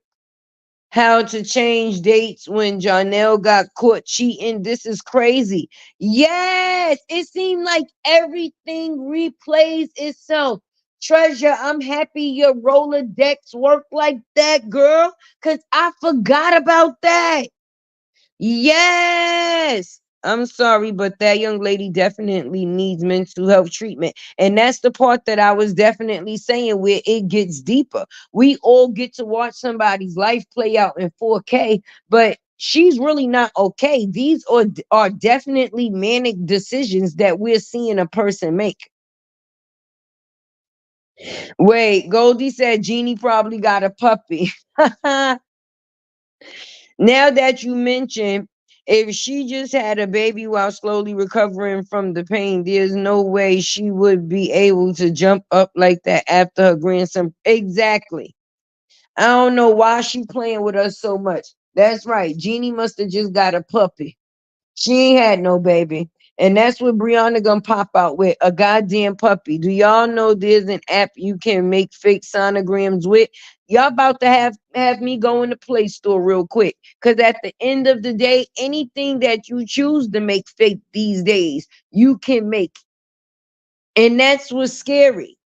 how to change dates when Jonelle got caught cheating? This is crazy. Yes, it seemed like everything replays itself. Treasure, I'm happy your Rolodex work like that, girl, because I forgot about that. Yes. I'm sorry, but that young lady definitely needs mental health treatment. And that's the part that I was definitely saying where it gets deeper. We all get to watch somebody's life play out in 4K, but she's really not okay. These are definitely manic decisions that we're seeing a person make. Wait, Goldie said Jeannie probably got a puppy. Now that you mention, if she just had a baby while slowly recovering from the pain, there's no way she would be able to jump up like that after her grandson. Exactly. I don't know why she playing with us so much. That's right. Jeannie must have just got a puppy. She ain't had no baby. And that's what Brianna gonna pop out with, a goddamn puppy. Do y'all know there's an app you can make fake sonograms with? Y'all about to have me go in the Play Store real quick. Cause at the end of the day, anything that you choose to make fake these days, you can make. And that's what's scary.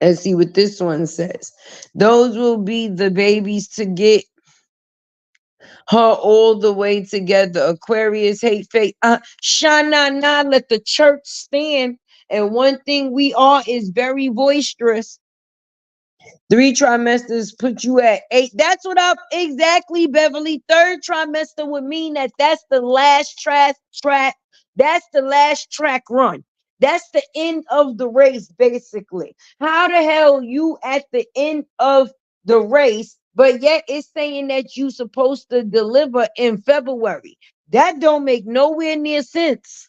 Let's see what this one says. Those will be the babies to get her all the way together. Aquarius hate fate. Shana na, let the church stand. And one thing we are is very boisterous. 3 trimesters put you at 8. That's what up exactly, Beverly. Third trimester would mean that that's the last track. That's the last track run. That's the end of the race, basically. How the hell you at the end of the race, but yet it's saying that you supposed to deliver in February? That don't make nowhere near sense.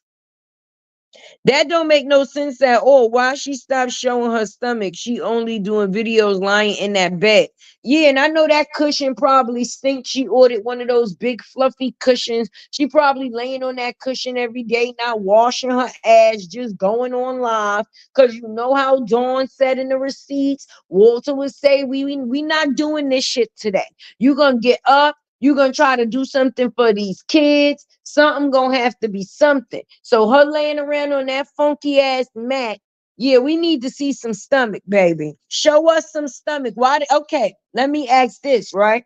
That don't make no sense at all. Why she stopped showing her stomach? She only doing videos lying in that bed. Yeah, and I know that cushion probably stinks. She ordered one of those big fluffy cushions. She probably laying on that cushion every day, not washing her ass, just going on live. Cause you know how Dawn said in the receipts, Walter would say, we not doing this shit today. You gonna get up. You're gonna try to do something for these kids. Something gonna have to be something. So her laying around on that funky ass mat. Yeah, we need to see some stomach, baby. Show us some stomach. Okay, let me ask this, right?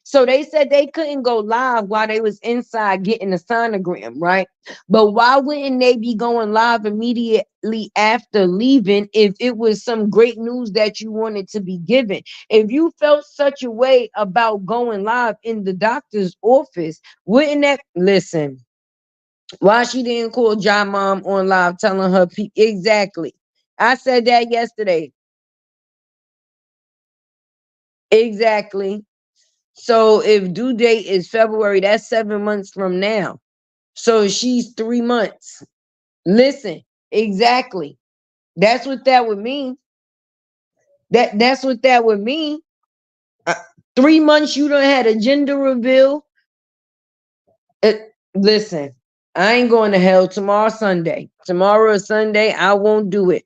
So they said they couldn't go live while they was inside getting a sonogram, right? But why wouldn't they be going live immediately after leaving if it was some great news that you wanted to be given? If you felt such a way about going live in the doctor's office, wouldn't that listen? Why she didn't call John mom on live telling her exactly? I said that yesterday. Exactly. So if due date is February, that's 7 months from now. So she's 3 months. Listen, exactly. That's what that would mean. That's what that would mean. Uh, 3 months you done had a gender reveal. Uh, Listen, I ain't going to hell tomorrow Sunday. Tomorrow is Sunday. I won't do it.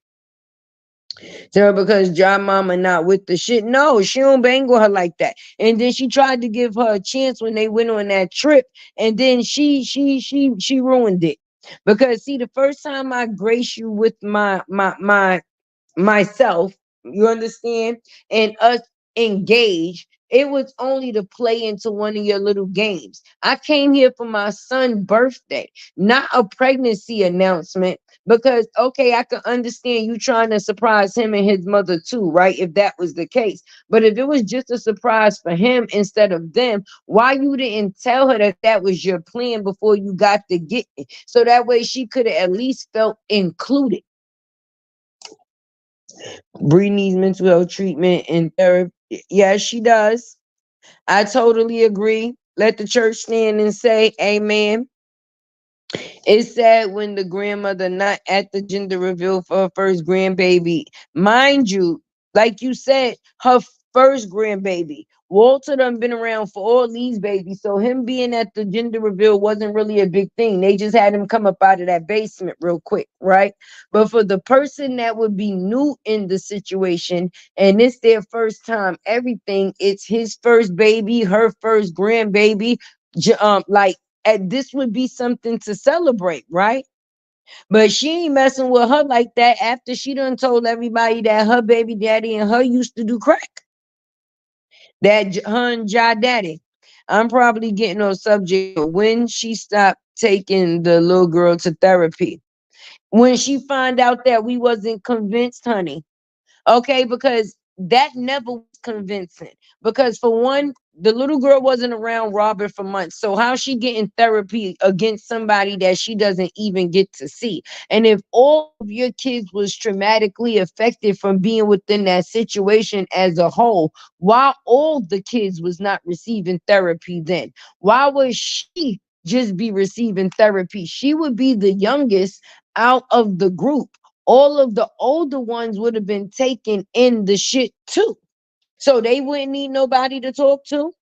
So because John Mama not with the shit. No, she don't bang with her like that. And then she tried to give her a chance when they went on that trip, and then she ruined it. Because see, the first time I grace you with my myself, you understand, and us engage, it was only to play into one of your little games. I came here for my son's birthday, not a pregnancy announcement. Because okay, I can understand you trying to surprise him and his mother too, right? If that was the case. But if it was just a surprise for him instead of them, why you didn't tell her that that was your plan before you got to get it? So that way she could have at least felt included. Bree needs mental health treatment and therapy. Yes, she does. I totally agree. Let the church stand and say amen. It's sad when the grandmother not at the gender reveal for her first grandbaby. Mind you, like you said, her first grandbaby. Walter done been around for all these babies, so him being at the gender reveal wasn't really a big thing. They just had him come up out of that basement real quick, right? But for the person that would be new in the situation and it's their first time, everything, it's his first baby, her first grandbaby, like and this would be something to celebrate, right? But she ain't messing with her like that after she done told everybody that her baby daddy and her used to do crack. Her and Ja Daddy. I'm probably getting on subject, but when she stopped taking the little girl to therapy, when she found out that we wasn't convinced, honey. Okay, because that never was convincing. Because for one, the little girl wasn't around Robert for months. So how she getting therapy against somebody that she doesn't even get to see? And if all of your kids was traumatically affected from being within that situation as a whole, why all the kids was not receiving therapy then? Why would she just be receiving therapy? She would be the youngest out of the group. All of the older ones would have been taking in the shit too. So they wouldn't need nobody to talk to.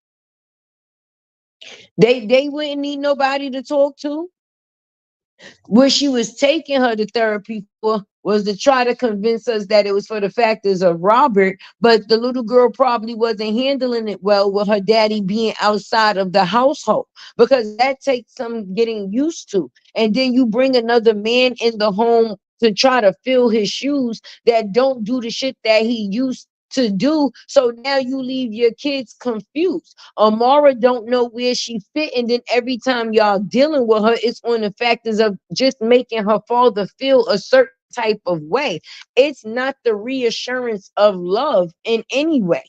They wouldn't need nobody to talk to. What she was taking her to therapy for was to try to convince us that it was for the factors of Robert, but the little girl probably wasn't handling it well with her daddy being outside of the household because that takes some getting used to. And then you bring another man in the home to try to fill his shoes that don't do the shit that he used to do. So now you leave your kids confused. Amara don't know where she fit, and then every time y'all dealing with her, it's on the factors of just making her father feel a certain type of way. It's not the reassurance of love in any way.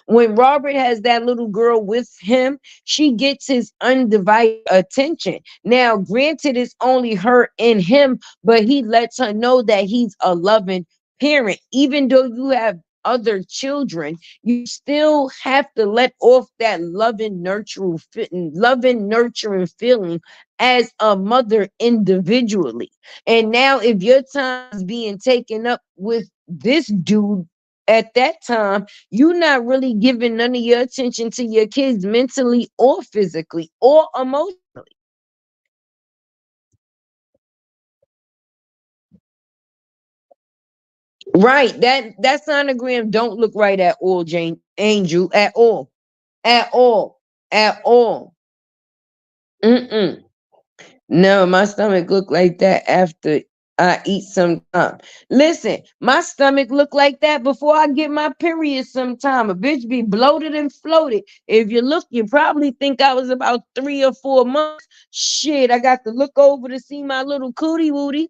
When Robert has that little girl with him, she gets his undivided attention. Now, granted, it's only her and him, but he lets her know that he's a loving parent. Even though you have other children, you still have to let off that loving, nurturing feeling as a mother individually. And now, if your time is being taken up with this dude at that time, you're not really giving none of your attention to your kids mentally or physically or emotionally. Right. That sonogram don't look right at all, Jane Angel, at all. At all. At all. Mm-mm. No, my stomach look like that after I eat sometime. Listen, my stomach look like that before I get my period sometime. A bitch be bloated and floated. If you look, you probably think I was about 3 or 4 months. Shit, I got to look over to see my little cootie wootie.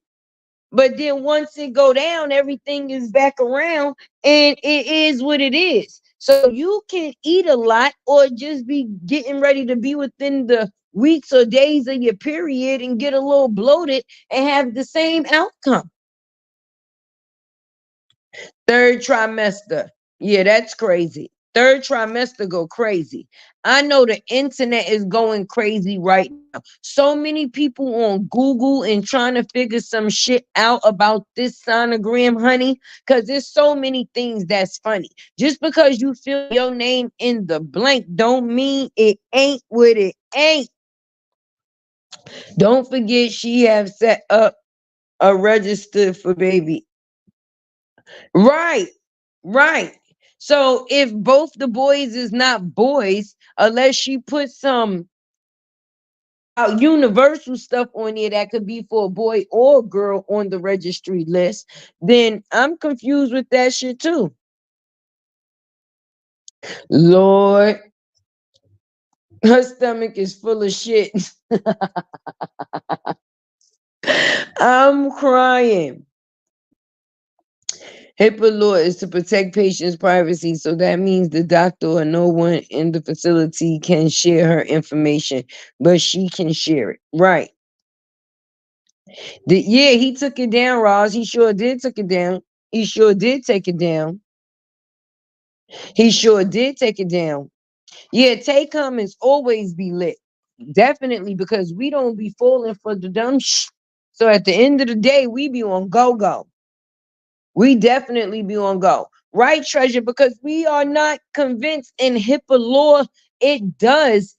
But then once it go down, everything is back around and it is what it is. So you can eat a lot or just be getting ready to be within the weeks or days of your period and get a little bloated and have the same outcome. Third trimester. Yeah, that's crazy. Third trimester go crazy. I know the internet is going crazy right now. So many people on Google and trying to figure some shit out about this sonogram, honey, because there's so many things that's funny. Just because you feel your name in the blank don't mean it ain't what it ain't. Don't forget she have set up a register for baby. Right, right. So if both the boys is not boys, unless she put some universal stuff on there that could be for a boy or a girl on the registry list, then I'm confused with that shit too. Lord, her stomach is full of shit. I'm crying. HIPAA law is to protect patients' privacy, so that means the doctor or no one in the facility can share her information, but she can share it. Right. Yeah, he took it down, Roz. He sure did take it down. He sure did take it down. He sure did take it down. Yeah, take comments always be lit. Definitely, because we don't be falling for the dumb shit. So at the end of the day, we be on go-go. We definitely be on go. Right, Treasure? Because we are not convinced in HIPAA law, it does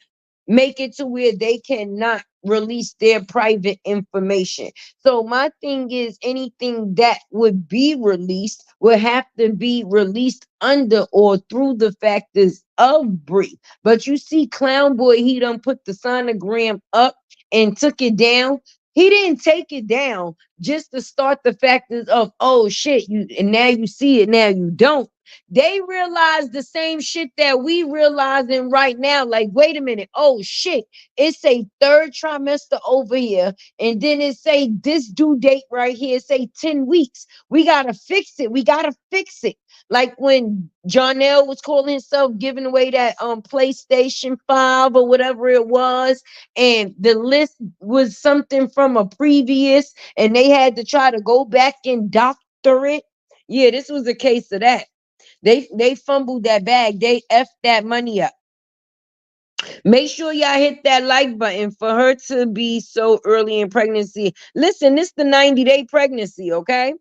make it to where they cannot release their private information. So my thing is anything that would be released would have to be released under or through the factors of Bree. But you see, Clown Boy, he done put the sonogram up and took it down. He didn't take it down just to start the factors of, oh shit, you and now you see it, now you don't. They realize the same shit that we realizing right now. Like, wait a minute, oh shit, it's a third trimester over here, and then it say this due date right here, say 10 weeks. We gotta fix it. We gotta fix it. Like when Johnell was calling himself giving away that PlayStation 5 or whatever it was, and the list was something from a previous, and they had to try to go back and doctor it. Yeah, this was a case of that. They fumbled that bag. They effed that money up. Make sure y'all hit that like button for her to be so early in pregnancy. Listen, this the 90-day pregnancy, okay?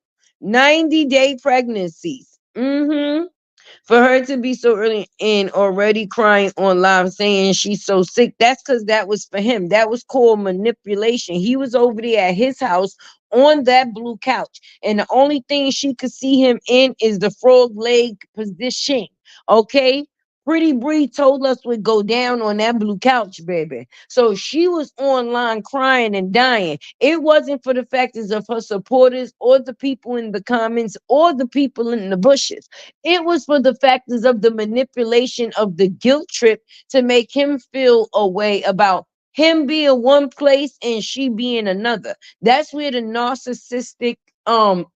90-day pregnancies. Mm-hmm. For her to be so early and already crying on live saying she's so sick, that's because that was for him. That was called manipulation. He was over there at his house on that blue couch, and the only thing she could see him in is the frog leg position. Okay. Pretty Bree told us would go down on that blue couch, baby. So she was online crying and dying. It wasn't for the factors of her supporters or the people in the comments or the people in the bushes. It was for the factors of the manipulation of the guilt trip to make him feel a way about him being one place and she being another. That's where the narcissistic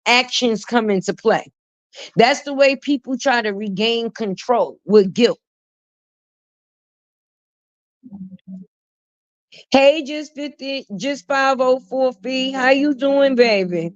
actions come into play. That's the way people try to regain control with guilt. Hey, just 50, just 504 fee. How you doing, baby?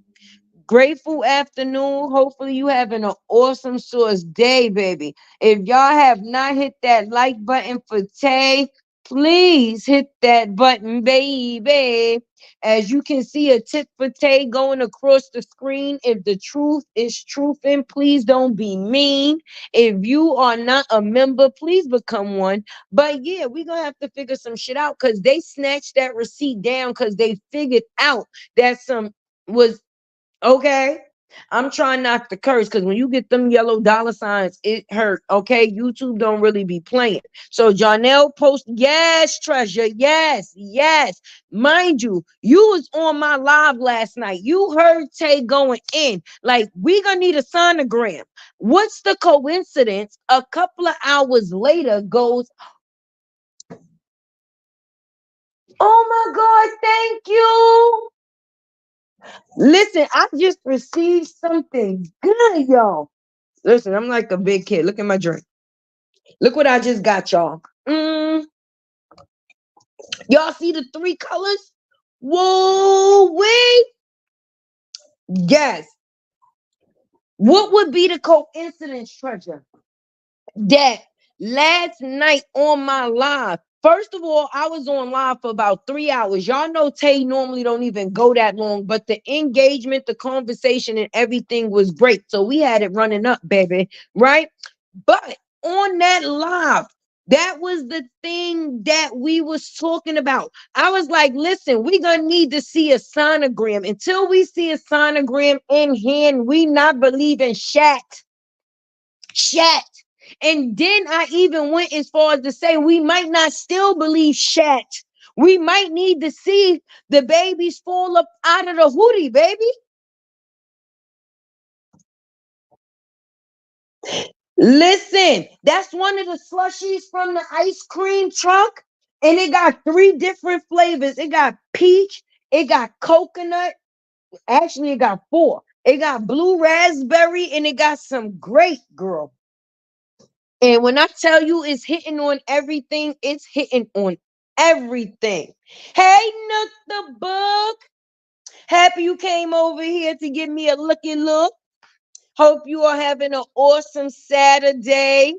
Grateful afternoon. Hopefully you having an awesome source day, baby. If y'all have not hit that like button for Tay, Please hit that button, baby. As you can see, a tit for tay going across the screen. If the truth is truth, and please don't be mean. If you are not a member, please become one. But yeah, we're gonna have to figure some shit out because they snatched that receipt down because they figured out that some was okay. I'm trying not to curse because when you get them yellow dollar signs, it hurt. Okay. YouTube don't really be playing. So Jonelle post, yes, treasure. Yes, yes. Mind you, you was on my live last night. You heard Tay going in. Like, we gonna need a sonogram. What's the coincidence? A couple of hours later goes, oh my God, thank you. Listen, I just received something good, y'all. Listen, I'm like a big kid. Look at my drink. Look what I just got, y'all. Y'all see the three colors? Whoa, wait. Yes. What would be the coincidence, treasure? That last night on my live, first of all, I was on live for about 3 hours. Y'all know Tay normally don't even go that long, but the engagement, the conversation, and everything was great. So we had it running up, baby, right? But on that live, that was the thing that we was talking about. I was like, listen, we're gonna need to see a sonogram. Until we see a sonogram in hand, we not believing Shat. And then I even went as far as to say we might not still believe Shat. We might need to see the babies fall up out of the hoodie, baby. Listen, that's one of the slushies from the ice cream truck. And it got three different flavors. It got peach, it got coconut. Actually, it got four. It got blue raspberry and it got some grape, girl. And when I tell you it's hitting on everything, it's hitting on everything. Hey, Nook the Book. Happy you came over here to give me a looky look. Hope you are having an awesome Saturday.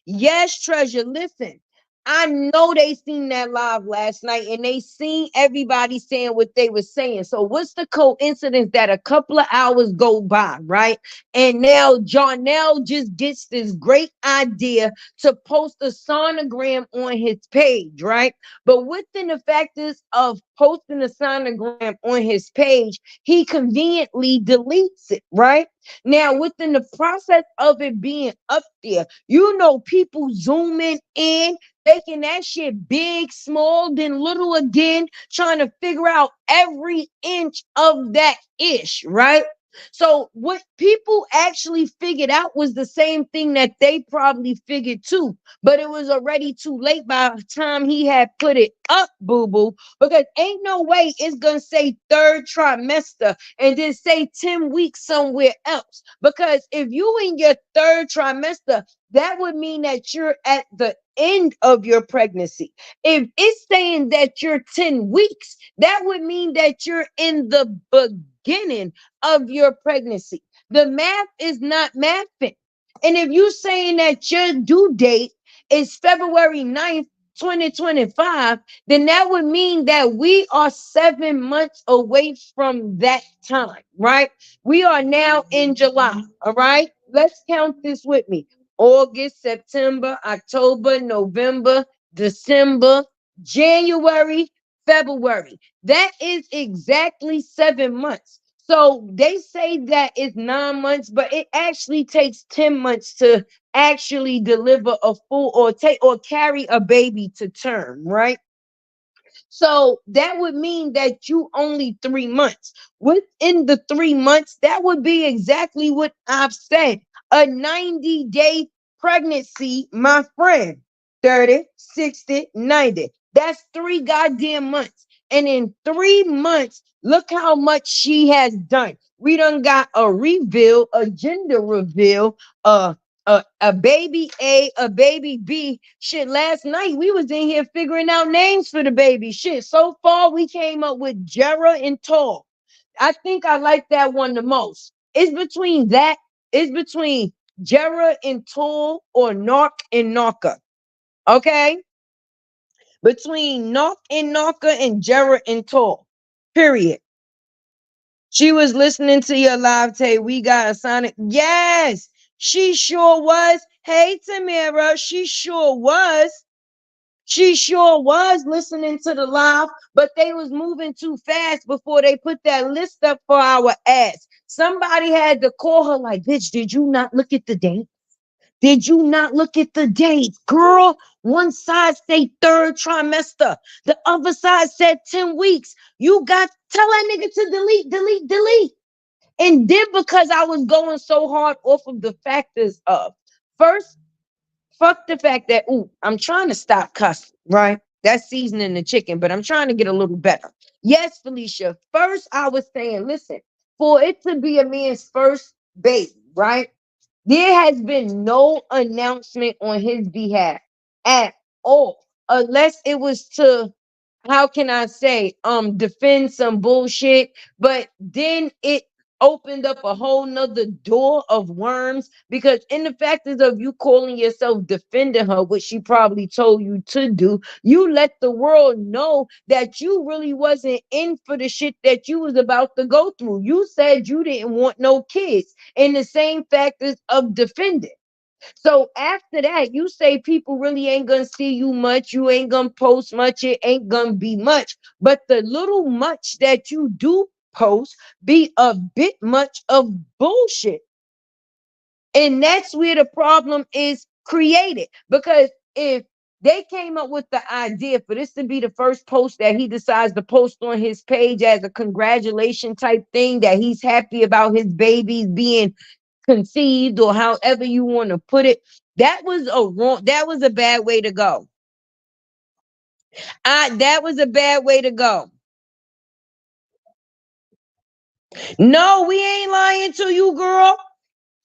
Yes, treasure. Listen, I know they seen that live last night and they seen everybody saying what they were saying. So what's the coincidence that a couple of hours go by, right? And now Jonelle just gets this great idea to post a sonogram on his page, right? But within the factors of posting a sonogram on his page, he conveniently deletes it, right? Now, within the process of it being up there, you know, people zooming in, making that shit big, small, then little again, trying to figure out every inch of that ish, right? So, what people actually figured out was the same thing that they probably figured too, but it was already too late by the time he had put it up, boo boo, because ain't no way it's gonna say third trimester and then say 10 weeks somewhere else. Because if you in your third trimester, that would mean that you're at the end of your pregnancy. If it's saying that you're 10 weeks, that would mean that you're in the beginning of your pregnancy. The math is not mathing. And if you're saying that your due date is February 9th, 2025, then that would mean that we are 7 months away from that time, right? We are now in July, all right? Let's count this with me. August, September, October, November, December, January, February. That is exactly 7 months. So they say that it's 9 months, but it actually takes 10 months to actually deliver a full or take or carry a baby to term, right? So that would mean that you only 3 months. Within the 3 months, that would be exactly what I've said. A 90-day pregnancy, my friend. 30, 60, 90. That's 3 goddamn months. And in 3 months, look how much she has done. We done got a reveal, a gender reveal, a baby A baby B. Shit, last night we was in here figuring out names for the baby. Shit, so far we came up with Jera and Tall. I think I like that one the most. It's between Jera and Tall or Narc and Narca. Okay? between Knock and Knocker and Jarrett and Tall. Period. She was listening to your live tape. We got a Sonic. Yes, she sure was. Hey, Tamara, she sure was. She sure was listening to the live, but they was moving too fast before they put that list up for our ass. Somebody had to call her like, bitch, did you not look at the date? Did you not look at the dates, girl? One side say third trimester, the other side said 10 weeks. You got tell that nigga to delete, delete, delete. And then because I was going so hard off of the factors of first, fuck the fact that I'm trying to stop cussing, right? That's seasoning the chicken, but I'm trying to get a little better. Yes, Felicia. First, I was saying, listen, for it to be a man's first baby, right? There has been no announcement on his behalf at all, unless it was to, how can I say, defend some bullshit. But then it opened up a whole nother door of worms, because in the fact is of you calling yourself defending her, which she probably told you to do, you let the world know that you really wasn't in for the shit that you was about to go through. You said you didn't want no kids, in the same factors of defending. So after that, you say people really ain't gonna see you much, you ain't gonna post much, it ain't gonna be much. But the little much that you do post be a bit much of bullshit. And that's where the problem is created. Because if they came up with the idea for this to be the first post that he decides to post on his page as a congratulation type thing, that he's happy about his babies being conceived, or however you want to put it, that was a bad way to go. That was a bad way to go. No, we ain't lying to you, girl.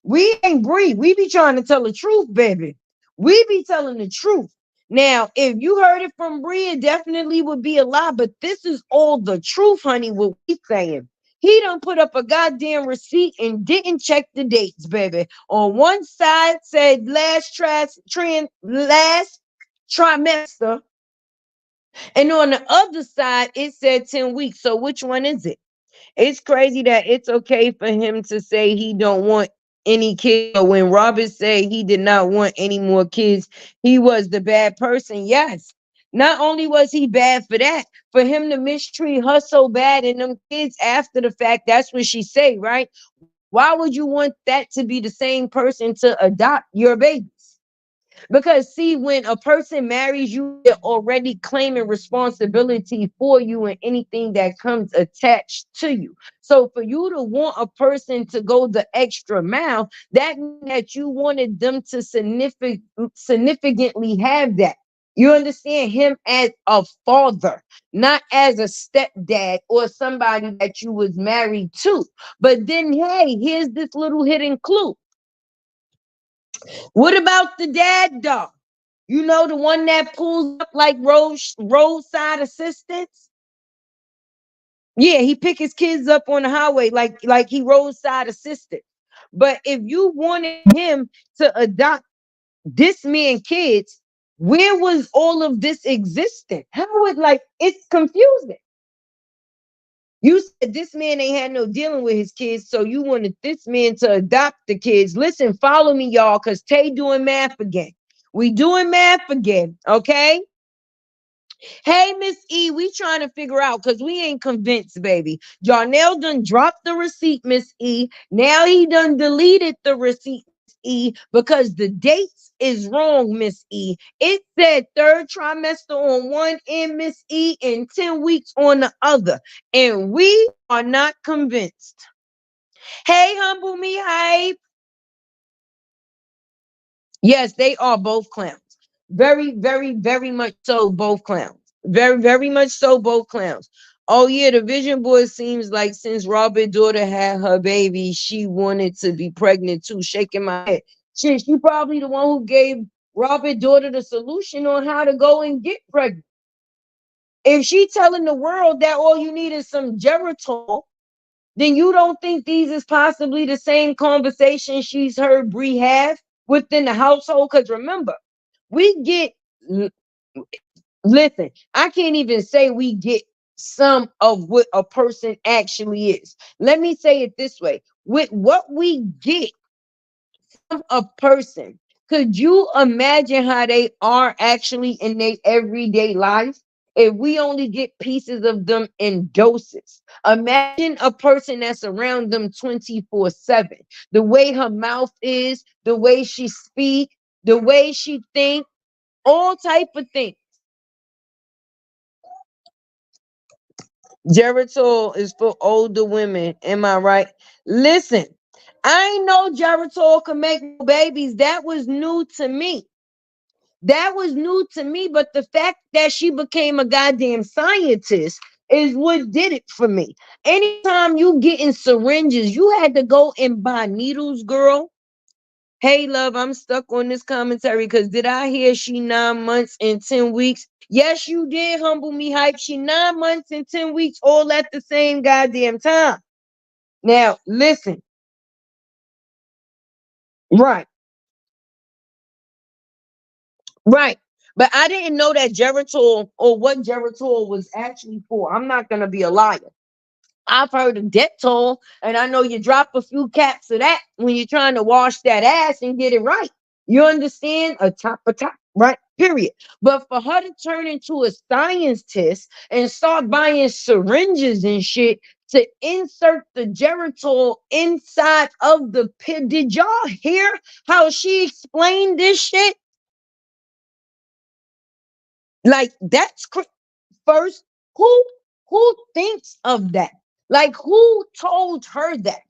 We ain't breed. We be trying to tell the truth, baby. We be telling the truth. Now, if you heard it from Bree, it definitely would be a lie, but this is all the truth, honey, what we saying. He done put up a goddamn receipt and didn't check the dates, baby. On one side said last trimester, and on the other side it said 10 weeks. So which one is it? It's crazy that it's okay for him to say he don't want any kids. But when Robert said he did not want any more kids, he was the bad person. Yes. Not only was he bad for that, for him to mistreat her so bad and them kids after the fact, that's what she say, right? Why would you want that to be the same person to adopt your babies? Because see, when a person marries you, they're already claiming responsibility for you and anything that comes attached to you. So for you to want a person to go the extra mile, that means that you wanted them to significantly have that. You understand, him as a father, not as a stepdad or somebody that you was married to. But then, hey, here's this little hidden clue. What about the dad dog? You know, the one that pulls up like roadside assistance. Yeah, he pick his kids up on the highway like he roadside assistant. But if you wanted him to adopt this man kids, where was all of this existing? How would, like, it's confusing. You said this man ain't had no dealing with his kids, so you wanted this man to adopt the kids. Listen, follow me, y'all, because Tay doing math again. We doing math again, okay? Hey, Miss E, we trying to figure out because we ain't convinced, baby. Jonell done dropped the receipt, Miss E. Now he done deleted the receipt, Miss E, because the dates is wrong, Miss E. It said third trimester on one end, Miss E, and 10 weeks on the other. And we are not convinced. Hey, humble me hype. Yes, they are both clowns. Very, very, very much so, both clowns. Very, very much so, both clowns. Oh, yeah, the vision board seems like since Robert's daughter had her baby, she wanted to be pregnant too. Shaking my head. Shit, she probably the one who gave Robert's daughter the solution on how to go and get pregnant. If she telling the world that all you need is some Geritol, then you don't think these is possibly the same conversation she's heard Bree have within the household? Because remember, we get Listen, I can't even say we get some of what a person actually is. Let me say it this way: with what we get from a person, could you imagine how they are actually in their everyday life? If we only get pieces of them in doses, imagine a person that's around them 24/7. The way her mouth is, the way she speak, the way she think, all type of things. Geritol is for older women. Am I right? Listen, I ain't know Geritol could make no babies. That was new to me. That was new to me. But the fact that she became a goddamn scientist is what did it for me. Anytime you get in syringes, you had to go and buy needles, girl. Hey, love, I'm stuck on this commentary because did I hear she 9 months and 10 weeks? Yes, you did, humble me hype. She 9 months and 10 weeks all at the same goddamn time. Now, listen, right, right. But I didn't know that Geritol or what Geritol was actually for. I'm not going to be a liar. I've heard of Dettol, and I know you drop a few caps of that when you're trying to wash that ass and get it right. You understand? A top, right? Period. But for her to turn into a scientist and start buying syringes and shit to insert the Geritol inside of the pill, did y'all hear how she explained this shit? Like that's first. Who thinks of that? Like who told her that?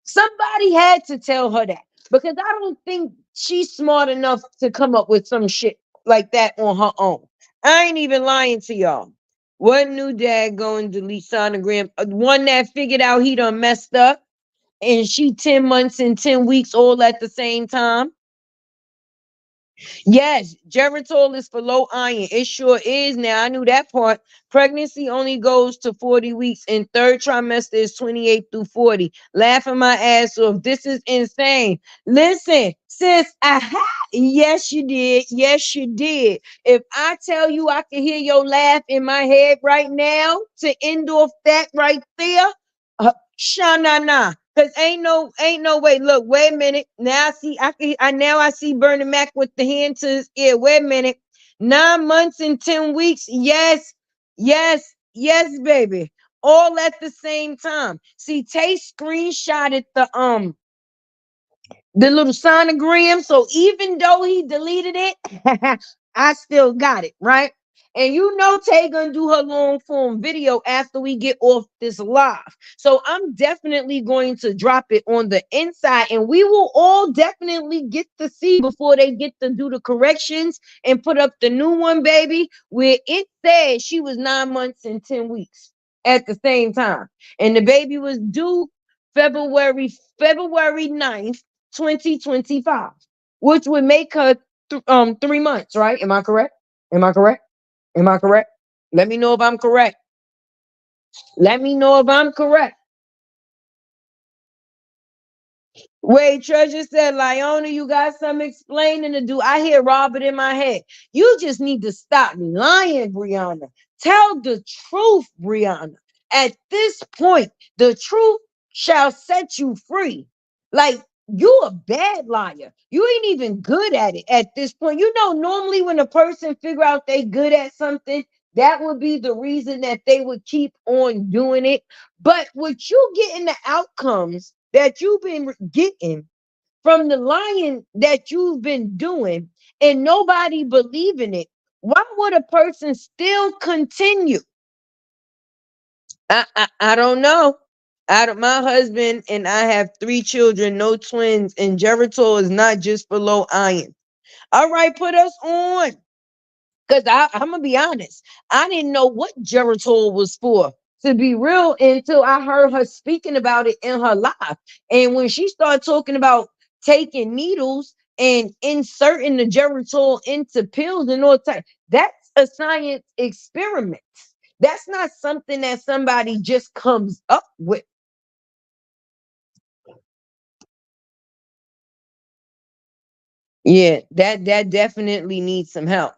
Somebody had to tell her that because I don't think she's smart enough to come up with some shit like that on her own. I ain't even lying to y'all. What new dad going to delete sonogram? One that figured out he done messed up and she 10 months and 10 weeks all at the same time. Yes, Geritol is for low iron. It sure is. Now I knew that part. Pregnancy only goes to 40 weeks, and third trimester is 28 through 40. Laughing my ass off. This is insane. Listen, sis, yes, you did. Yes, you did. If I tell you I can hear your laugh in my head right now to end off that right there, Sha-na-na. Cause ain't no way. Look, wait a minute. Now I see I see Bernie Mac with the hand to his ear. Wait a minute. 9 months and 10 weeks. Yes, yes, yes, baby. All at the same time. See, Tay screenshotted the little sonogram. So even though he deleted it, I still got it, right? And you know Tay gonna do her long form video after we get off this live. So I'm definitely going to drop it on the inside, and we will all definitely get to see before they get to do the corrections and put up the new one, baby, where it said she was 9 months and 10 weeks at the same time. And the baby was due February 9th, 2025, which would make her 3 months, right? Am I correct? Am I correct? Am I correct? Let me know if I'm correct. Let me know if I'm correct. Wait, Treasure said, Lyona, you got some explaining to do. I hear Robert in my head. You just need to stop lying, Brianna. Tell the truth, Brianna. At this point, the truth shall set you free. Like, you a bad liar. You ain't even good at it at this point. You know, normally when a person figure out they good at something, that would be the reason that they would keep on doing it. But with you getting the outcomes that you've been getting from the lying that you've been doing and nobody believing it, why would a person still continue? I don't know. My husband and I have 3 children, no twins, and Geritol is not just for low iron. All right, put us on. Because I'm gonna be honest, I didn't know what Geritol was for, to be real, until I heard her speaking about it in her live. And when she started talking about taking needles and inserting the Geritol into pills and all that, that's a science experiment. That's not something that somebody just comes up with. Yeah, that definitely needs some help.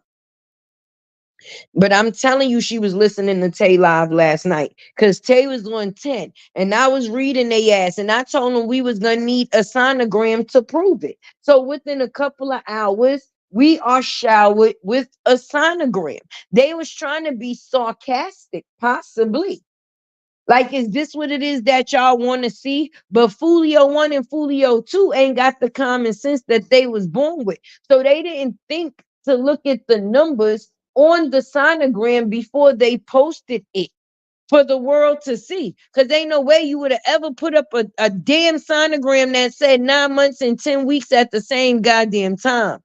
But I'm telling you, she was listening to Tay live last night because Tay was on 10 and I was reading they ass and I told them we was going to need a sonogram to prove it. So within a couple of hours, we are showered with a sonogram. They was trying to be sarcastic, possibly. Like, is this what it is that y'all want to see? But Folio 1 and Folio 2 ain't got the common sense that they was born with. So they didn't think to look at the numbers on the sonogram before they posted it for the world to see. Because ain't no way you would have ever put up a damn sonogram that said 9 months and 10 weeks at the same goddamn time.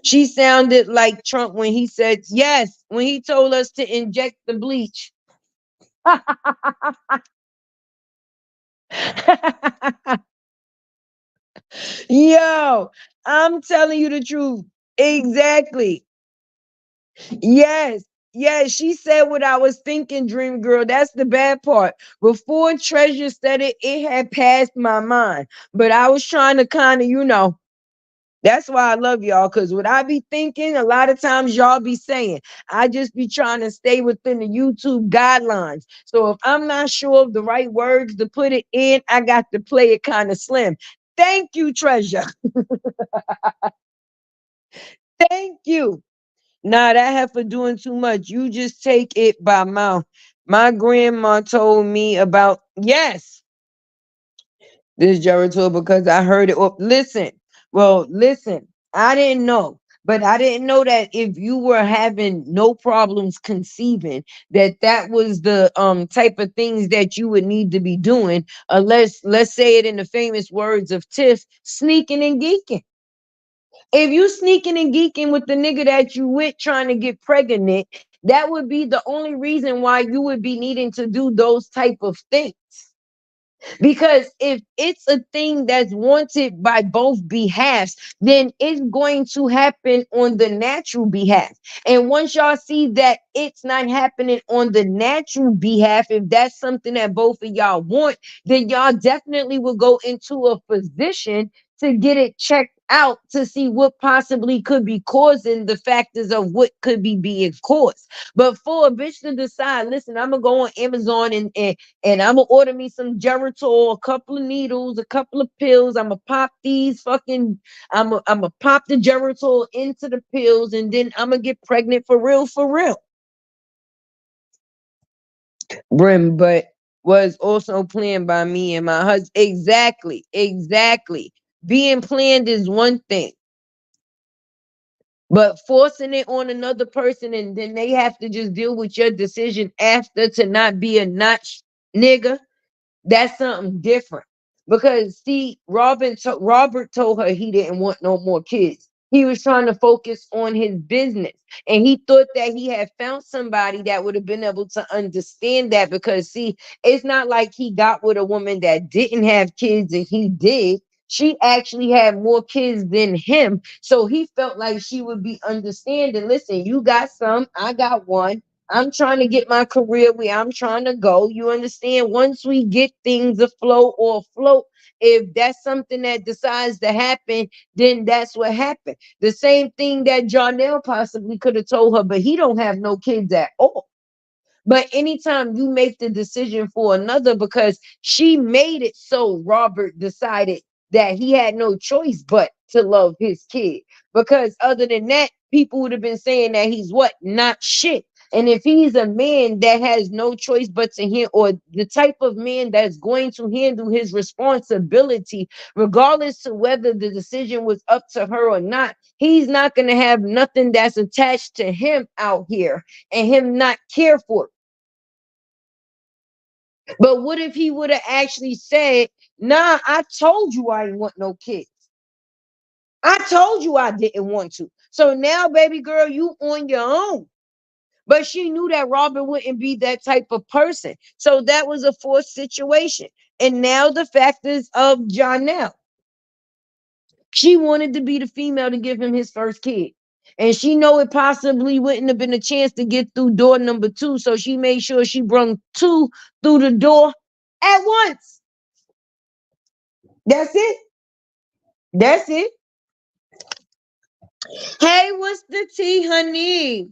She sounded like Trump when he said yes, when he told us to inject the bleach. Yo, I'm telling you the truth. Exactly. Yes. Yes, she said what I was thinking, Dream Girl. That's the bad part. Before Treasure said it, it had passed my mind. But I was trying to kind of, that's why I love y'all. Because what I be thinking, a lot of times y'all be saying, I just be trying to stay within the YouTube guidelines. So if I'm not sure of the right words to put it in, I got to play it kind of slim. Thank you, Treasure. Thank you. Nah, that heifer doing too much. You just take it by mouth. My grandma told me about, yes, this Jericho because I heard it. Oh, listen, well, listen, I didn't know, but I didn't know that if you were having no problems conceiving, that was the type of things that you would need to be doing, unless, let's say it in the famous words of Tiff, sneaking and geeking. If you sneaking and geeking with the nigga that you with trying to get pregnant, that would be the only reason why you would be needing to do those type of things. Because if it's a thing that's wanted by both behalves, then it's going to happen on the natural behalf. And once y'all see that it's not happening on the natural behalf, if that's something that both of y'all want, then y'all definitely will go into a position to get it checked out to see what possibly could be causing the factors of what could be being caused. But for a bitch to decide, listen, I'm gonna go on Amazon and I'm gonna order me some Geritol, a couple of needles, a couple of pills. I'm gonna pop these fucking, I'm gonna pop the Geritol into the pills, and then I'm gonna get pregnant for real, for real. Brim, but was also planned by me and my husband. Exactly, exactly. Being planned is one thing, but forcing it on another person and then they have to just deal with your decision after to not be a notch nigga. That's something different. Because see, Robert told her he didn't want no more kids. He was trying to focus on his business. And he thought that he had found somebody that would have been able to understand that. Because see, it's not like he got with a woman that didn't have kids and he did. She actually had more kids than him. So he felt like she would be understanding. Listen, you got some, I got one. I'm trying to get my career where I'm trying to go. You understand? Once we get things afloat or afloat, if that's something that decides to happen, then that's what happened. The same thing that Jonell possibly could have told her, but he don't have no kids at all. But anytime you make the decision for another, because she made it so Robert decided that he had no choice but to love his kid. Because other than that, people would have been saying that he's what? Not shit. And if he's a man that has no choice but to handle, or the type of man that's going to handle his responsibility, regardless to whether the decision was up to her or not, he's not going to have nothing that's attached to him out here and him not care for it. But what if he would have actually said, nah, I told you I didn't want no kids. I told you I didn't want to. So now, baby girl, you on your own. But she knew that Robert wouldn't be that type of person. So that was a forced situation. And now the factors of Jonelle. She wanted to be the female to give him his first kid. And she know it possibly wouldn't have been a chance to get through door number two. So she made sure she brung two through the door at once. That's it. That's it. Hey, what's the tea, honey?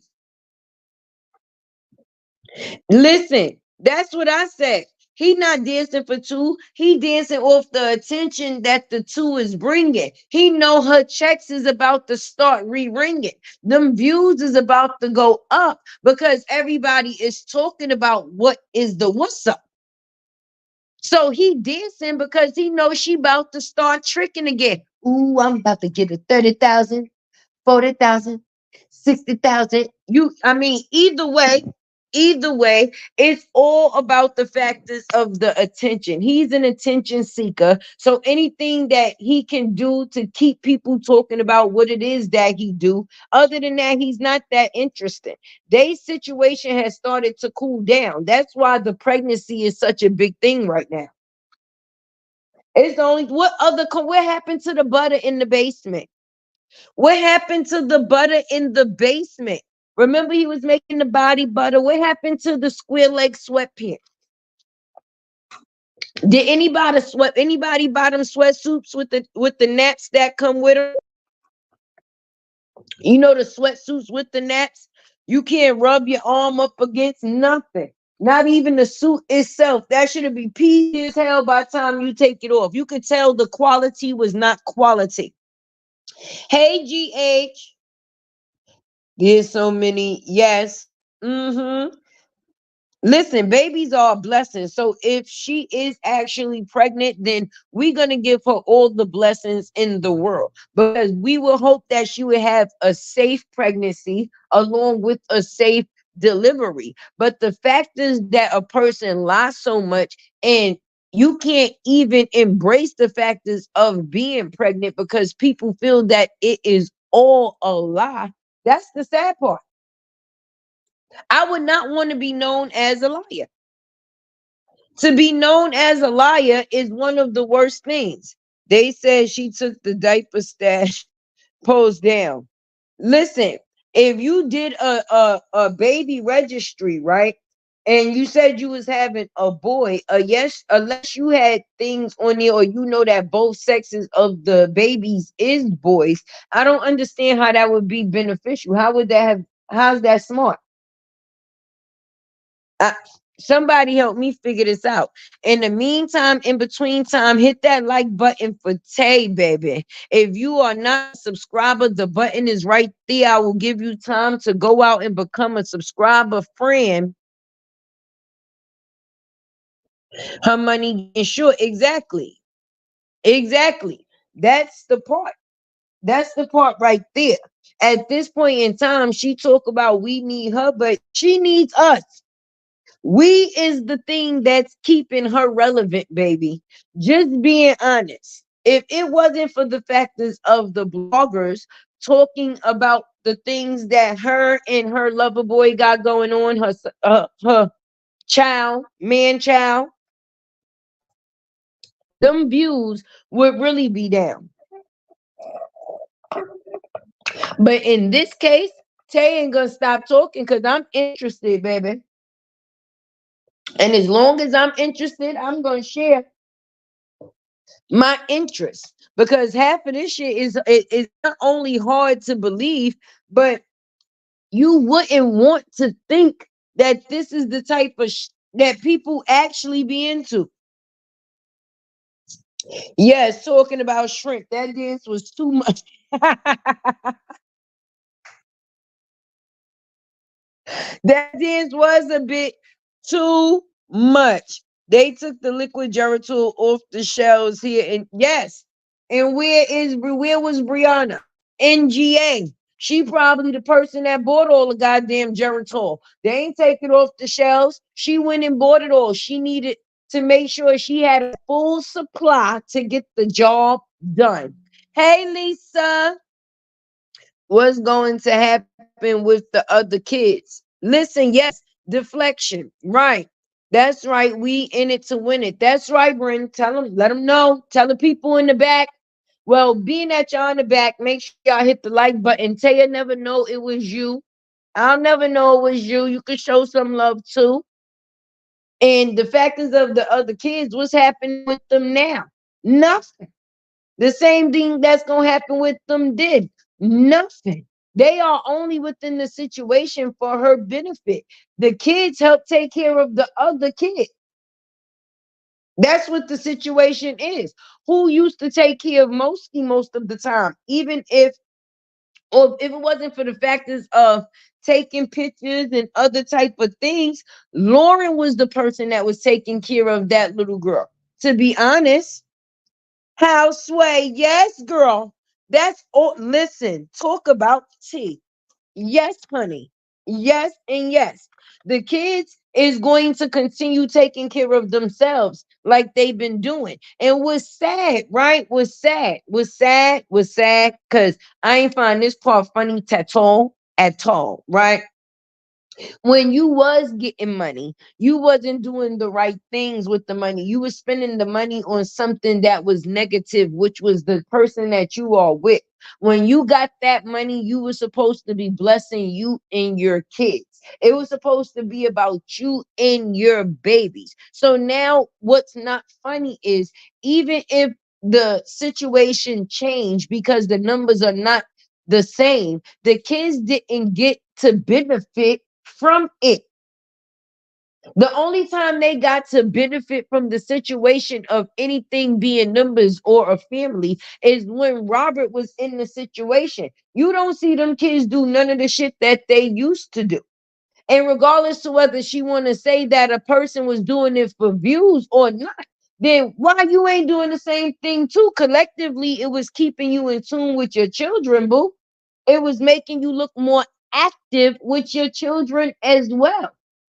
Listen, that's what I said. He not dancing for two. He dancing off the attention that the two is bringing. He know her checks is about to start re-ringing. Them views is about to go up because everybody is talking about what is the what's up. So he dancing because he knows she about to start tricking again. Ooh, I'm about to get a 30,000. 40,000, 60,000. I mean, either way, it's all about the factors of the attention. He's an attention seeker. So anything that he can do to keep people talking about what it is that he do, other than that, he's not that interested. Their situation has started to cool down. That's why the pregnancy is such a big thing right now. It's only what happened to the butter in the basement? What happened to the butter in the basement? Remember, he was making the body butter. What happened to the square leg sweatpants? Did anybody buy them sweatsuits with the naps that come with them? You know the sweatsuits with the naps? You can't rub your arm up against nothing. Not even the suit itself. That should be peasy as hell by the time you take it off. You could tell the quality was not quality. Hey, GH. There's so many. Yes. Mm-hmm. Listen, babies are a blessing. So if she is actually pregnant, then we're gonna give her all the blessings in the world. Because we will hope that she would have a safe pregnancy along with a safe delivery. But the fact is that a person lies so much and you can't even embrace the factors of being pregnant because people feel that it is all a lie. That's the sad part. I would not want to be known as a liar. To be known as a liar is one of the worst things. They said she took the diaper stash posed down. Listen, if you did a baby registry, right? And you said you was having a boy, yes, unless you had things on there or you know that both sexes of the babies is boys, I don't understand how that would be beneficial. How's that smart? Uh, Somebody help me figure this out. In the meantime, in between time, hit that like button for Tay, baby. If you are not a subscriber, the button is right there. I will give you time to go out and become a subscriber friend. Her money sure, exactly. Exactly. That's the part. That's the part right there. At this point in time, she talk about we need her, but she needs us. We is the thing that's keeping her relevant, baby. Just being honest. If it wasn't for the factors of the bloggers talking about the things that her and her lover boy got going on, her child, man child, them views would really be down. But in this case, Tay ain't gonna stop talking because I'm interested, baby. And as long as I'm interested, I'm gonna share my interest because half of this shit is not only hard to believe, but you wouldn't want to think that this is the type of that people actually be into. Yes, talking about shrimp. That dance was too much. That dance was a bit too much. They took the liquid Geritol off the shelves here, and yes. And where was Brianna? NGA. She probably the person that bought all the goddamn Geritol. They ain't take it off the shelves. She went and bought it all. She needed to make sure she had a full supply to get the job done. Hey, Lisa. What's going to happen with the other kids? Listen, yes, deflection. Right. That's right. We in it to win it. That's right, Bryn. Tell them, let them know. Tell the people in the back. Well, being that y'all in the back, make sure y'all hit the like button. Taya never know it was you. I'll never know it was you. You could show some love too. And the factors of the other kids, what's happening with them now? Nothing. The same thing that's gonna happen with them did. Nothing. They are only within the situation for her benefit. The kids help take care of the other kid. That's what the situation is. Who used to take care of Mosky most of the time, even if, or if it wasn't for the factors of taking pictures and other type of things, Lauren was the person that was taking care of that little girl. To be honest, Houseway, yes, girl. That's all. Listen, talk about tea. Yes, honey. Yes, and yes. The kids is going to continue taking care of themselves like they've been doing. And what's sad, right? Was sad, because I ain't find this part funny at all, right? When you was getting money, you wasn't doing the right things with the money. You was spending the money on something that was negative, which was the person that you are with. When you got that money, you were supposed to be blessing you and your kids. It was supposed to be about you and your babies. So now what's not funny is, even if the situation changed because the numbers are not the same, the kids didn't get to benefit from it. The only time they got to benefit from the situation of anything being numbers or a family is when Robert was in the situation. You don't see them kids do none of the shit that they used to do. And regardless to whether she want to say that a person was doing it for views or not, then why you ain't doing the same thing too? Collectively, it was keeping you in tune with your children, boo. It was making you look more active with your children as well.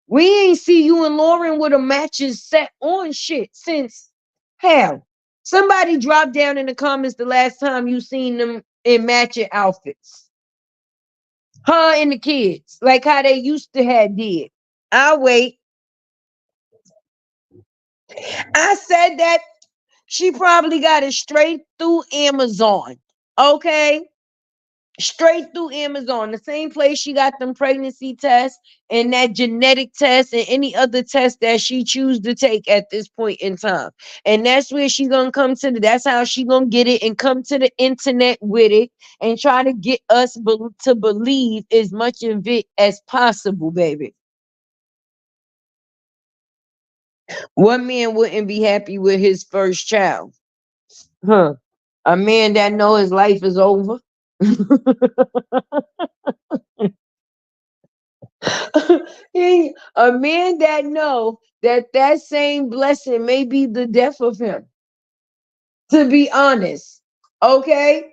We ain't see you and Lauren with a matches set on shit since hell. Somebody drop down in the comments the last time you seen them in matching outfits. Her and the kids, like how they used to have did. I'll wait. I said that she probably got it straight through Amazon. Okay? Straight through Amazon, the same place she got them pregnancy tests and that genetic test and any other test that she choose to take at this point in time. And that's where she gonna come to that's how she gonna get it and come to the internet with it and try to get us to believe as much of it as possible, baby. What man wouldn't be happy with his first child? Huh? A man that know his life is over. A man that know that that same blessing may be the death of him. To be honest, okay.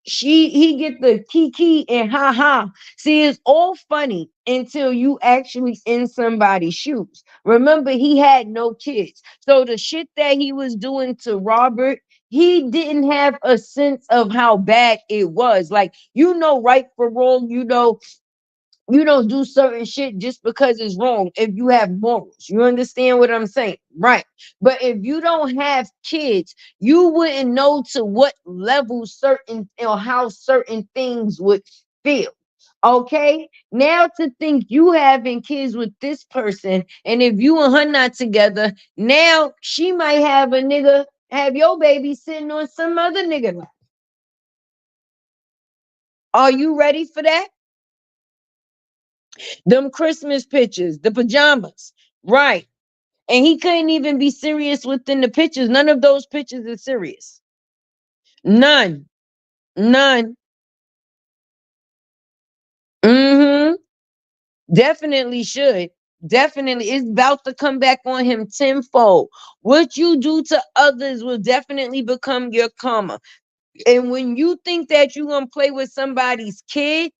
He get the kiki and ha ha. See, it's all funny until you actually in somebody's shoes. Remember, he had no kids, so the shit that he was doing to Robert, he didn't have a sense of how bad it was. Like, right for wrong, you don't do certain shit just because it's wrong if you have morals. You understand what I'm saying? Right. But if you don't have kids, you wouldn't know to what level certain or how certain things would feel. Okay. Now to think you having kids with this person, and if you and her not together, now she might have a nigga, have your baby sitting on some other nigga lap. Are you ready for that? Them Christmas pictures, the pajamas. Right. And he couldn't even be serious within the pictures. None of those pictures are serious. None. None. Mm-hmm. Definitely should. Definitely. It's about to come back on him tenfold. What you do to others will definitely become your karma. And when you think that you're gonna play with somebody's kid,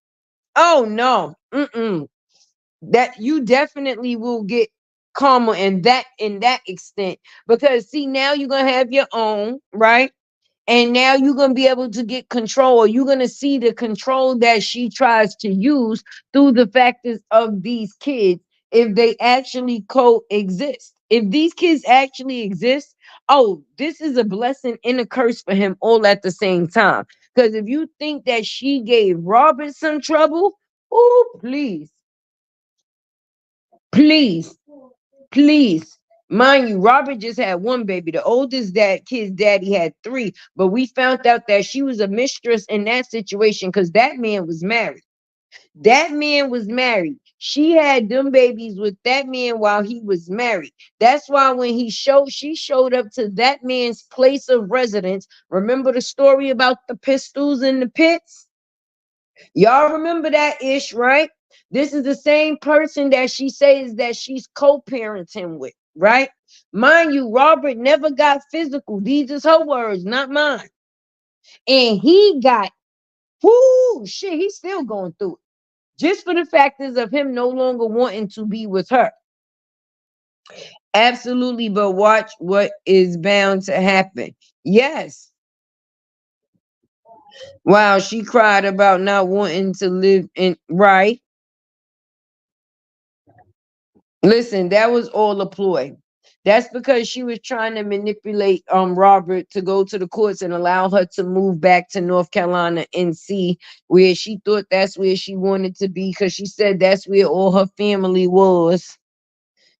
oh no. Mm-mm. That you definitely will get karma in that extent, because see, now you're gonna have your own, right? And now you're gonna be able to get control, or you're gonna see the control that she tries to use through the factors of these kids, if they actually coexist. If these kids actually exist, oh, this is a blessing and a curse for him all at the same time. Because if you think that she gave Robert some trouble, oh please, please, please. Mind you, Robert just had one baby. The oldest kid's daddy had three, but we found out that she was a mistress in that situation because that man was married. That man was married. She had them babies with that man while he was married. That's why when she showed up to that man's place of residence. Remember the story about the pistols in the pits? Y'all remember that ish, right? This is the same person that she says that she's co-parenting with, right? Mind you, Robert never got physical. These is her words, not mine. And he got, whoo, shit, he's still going through it. Just for the factors of him no longer wanting to be with her. Absolutely, but watch what is bound to happen. Yes. Wow, she cried about not wanting to live in, right. Listen, that was all a ploy. That's because she was trying to manipulate Robert to go to the courts and allow her to move back to North Carolina and see where she thought that's where she wanted to be because she said that's where all her family was.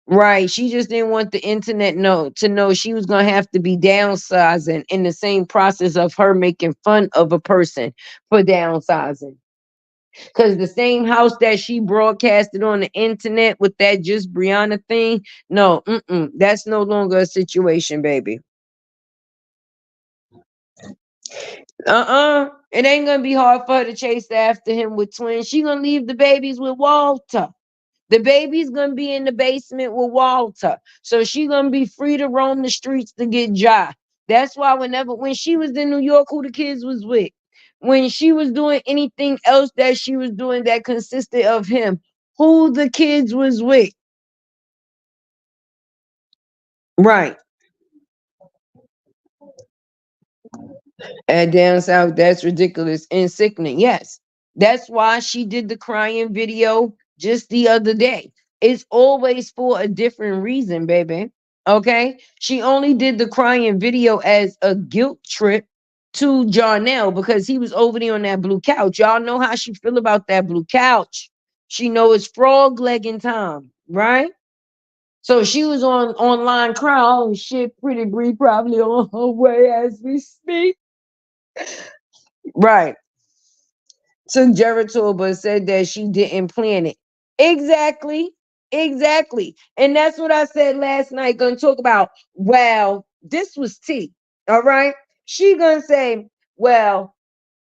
Right. She just didn't want the internet to know she was gonna have to be downsizing in the same process of her making fun of a person for downsizing. Cause the same house that she broadcasted on the internet with that just Brianna thing, no, that's no longer a situation, baby. It ain't gonna be hard for her to chase after him with twins. She gonna leave the babies with Walter. The baby's gonna be in the basement with Walter. So she gonna be free to roam the streets to get dry. That's why when she was in New York, who the kids was with. When she was doing anything else that she was doing that consisted of him, who the kids was with. Right. And down south, that's ridiculous and sickening. Yes. That's why she did the crying video just the other day. It's always for a different reason, baby. Okay. She only did the crying video as a guilt trip to Johnell because he was over there on that blue couch. Y'all know how she feel about that blue couch. She know it's frog legging time, right? So she was on online crying. Oh shit, Pretty Bree probably on her way as we speak. Right. Took Geritol, but said that she didn't plan it. Exactly. Exactly. And that's what I said last night. Gonna talk about, well, this was tea. All right. She gonna say, well,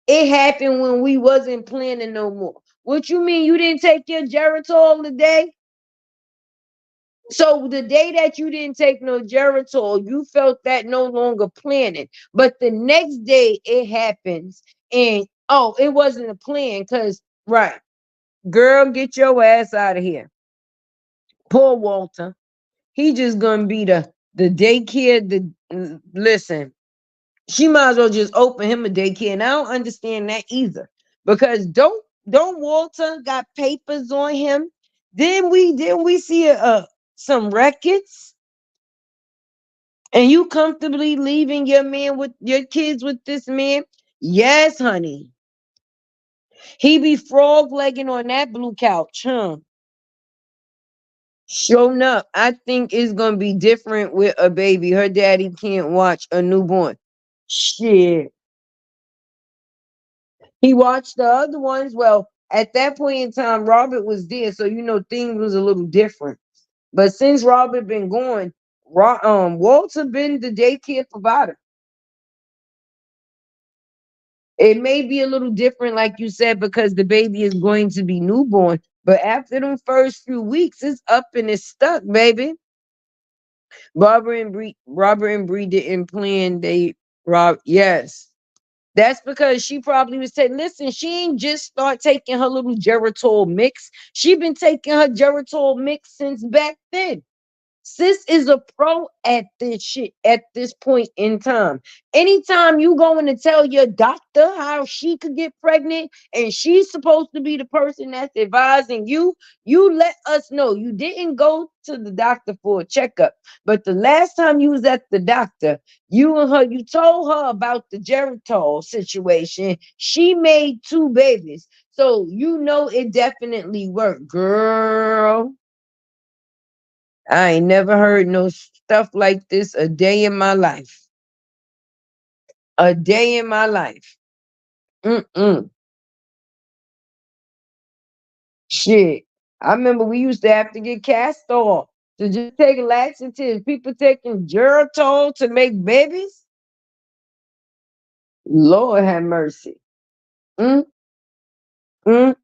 it happened when we wasn't planning no more. What you mean you didn't take your Geritol today? So the day that you didn't take no Geritol, you felt that no longer planning. But the next day it happens, and oh, it wasn't a plan because right, girl, get your ass out of here. Poor Walter. He just gonna be the daycare. Listen, she might as well just open him a daycare, and I don't understand that either because don't Walter got papers on him? Then we see some records. And you comfortably leaving your man with your kids with this man? Yes, honey. He be frog legging on that blue couch, huh? Showing up. I think it's gonna be different with a baby. Her daddy can't watch a newborn. Shit. He watched the other ones. Well, at that point in time, Robert was there, so things was a little different. But since Robert been gone, Walter been the daycare provider. It may be a little different, like you said, because the baby is going to be newborn. But after them first few weeks, it's up and it's stuck, baby. Robert and Bree didn't plan. Yes. That's because she probably was saying, listen, she ain't just start taking her little Geritol mix. She been taking her Geritol mix since back then. Sis is a pro at this shit at this point in time. Anytime you going to tell your doctor how she could get pregnant and she's supposed to be the person that's advising you, you let us know. You didn't go to the doctor for a checkup, but the last time you was at the doctor, you told her about the Geritol situation. She made two babies. So it definitely worked, girl. I ain't never heard no stuff like this a day in my life. A day in my life. Mm-mm. Shit. I remember we used to have to get cast off to just take laxatives. People taking Geritol to make babies. Lord have mercy. Mm, mm.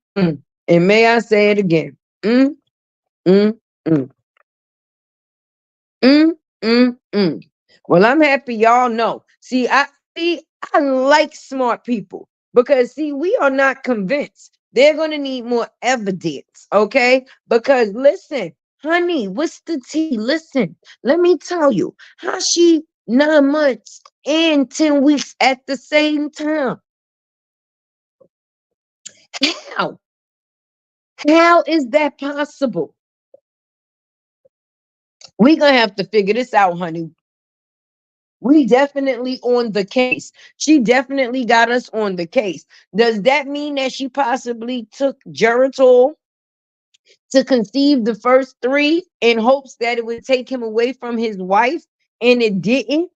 And may I say it again? Mm, mm, mm. Mm, mm. Well, I'm happy y'all know. See, I like smart people because see, we are not convinced. They're gonna need more evidence, okay? Because listen, honey, what's the tea? Listen, let me tell you how she 9 months and 10 weeks at the same time. How? How is that possible? We gonna have to figure this out, honey. We definitely on the case. She definitely got us on the case. Does that mean that she possibly took Geritol to conceive the first three in hopes that it would take him away from his wife and it didn't?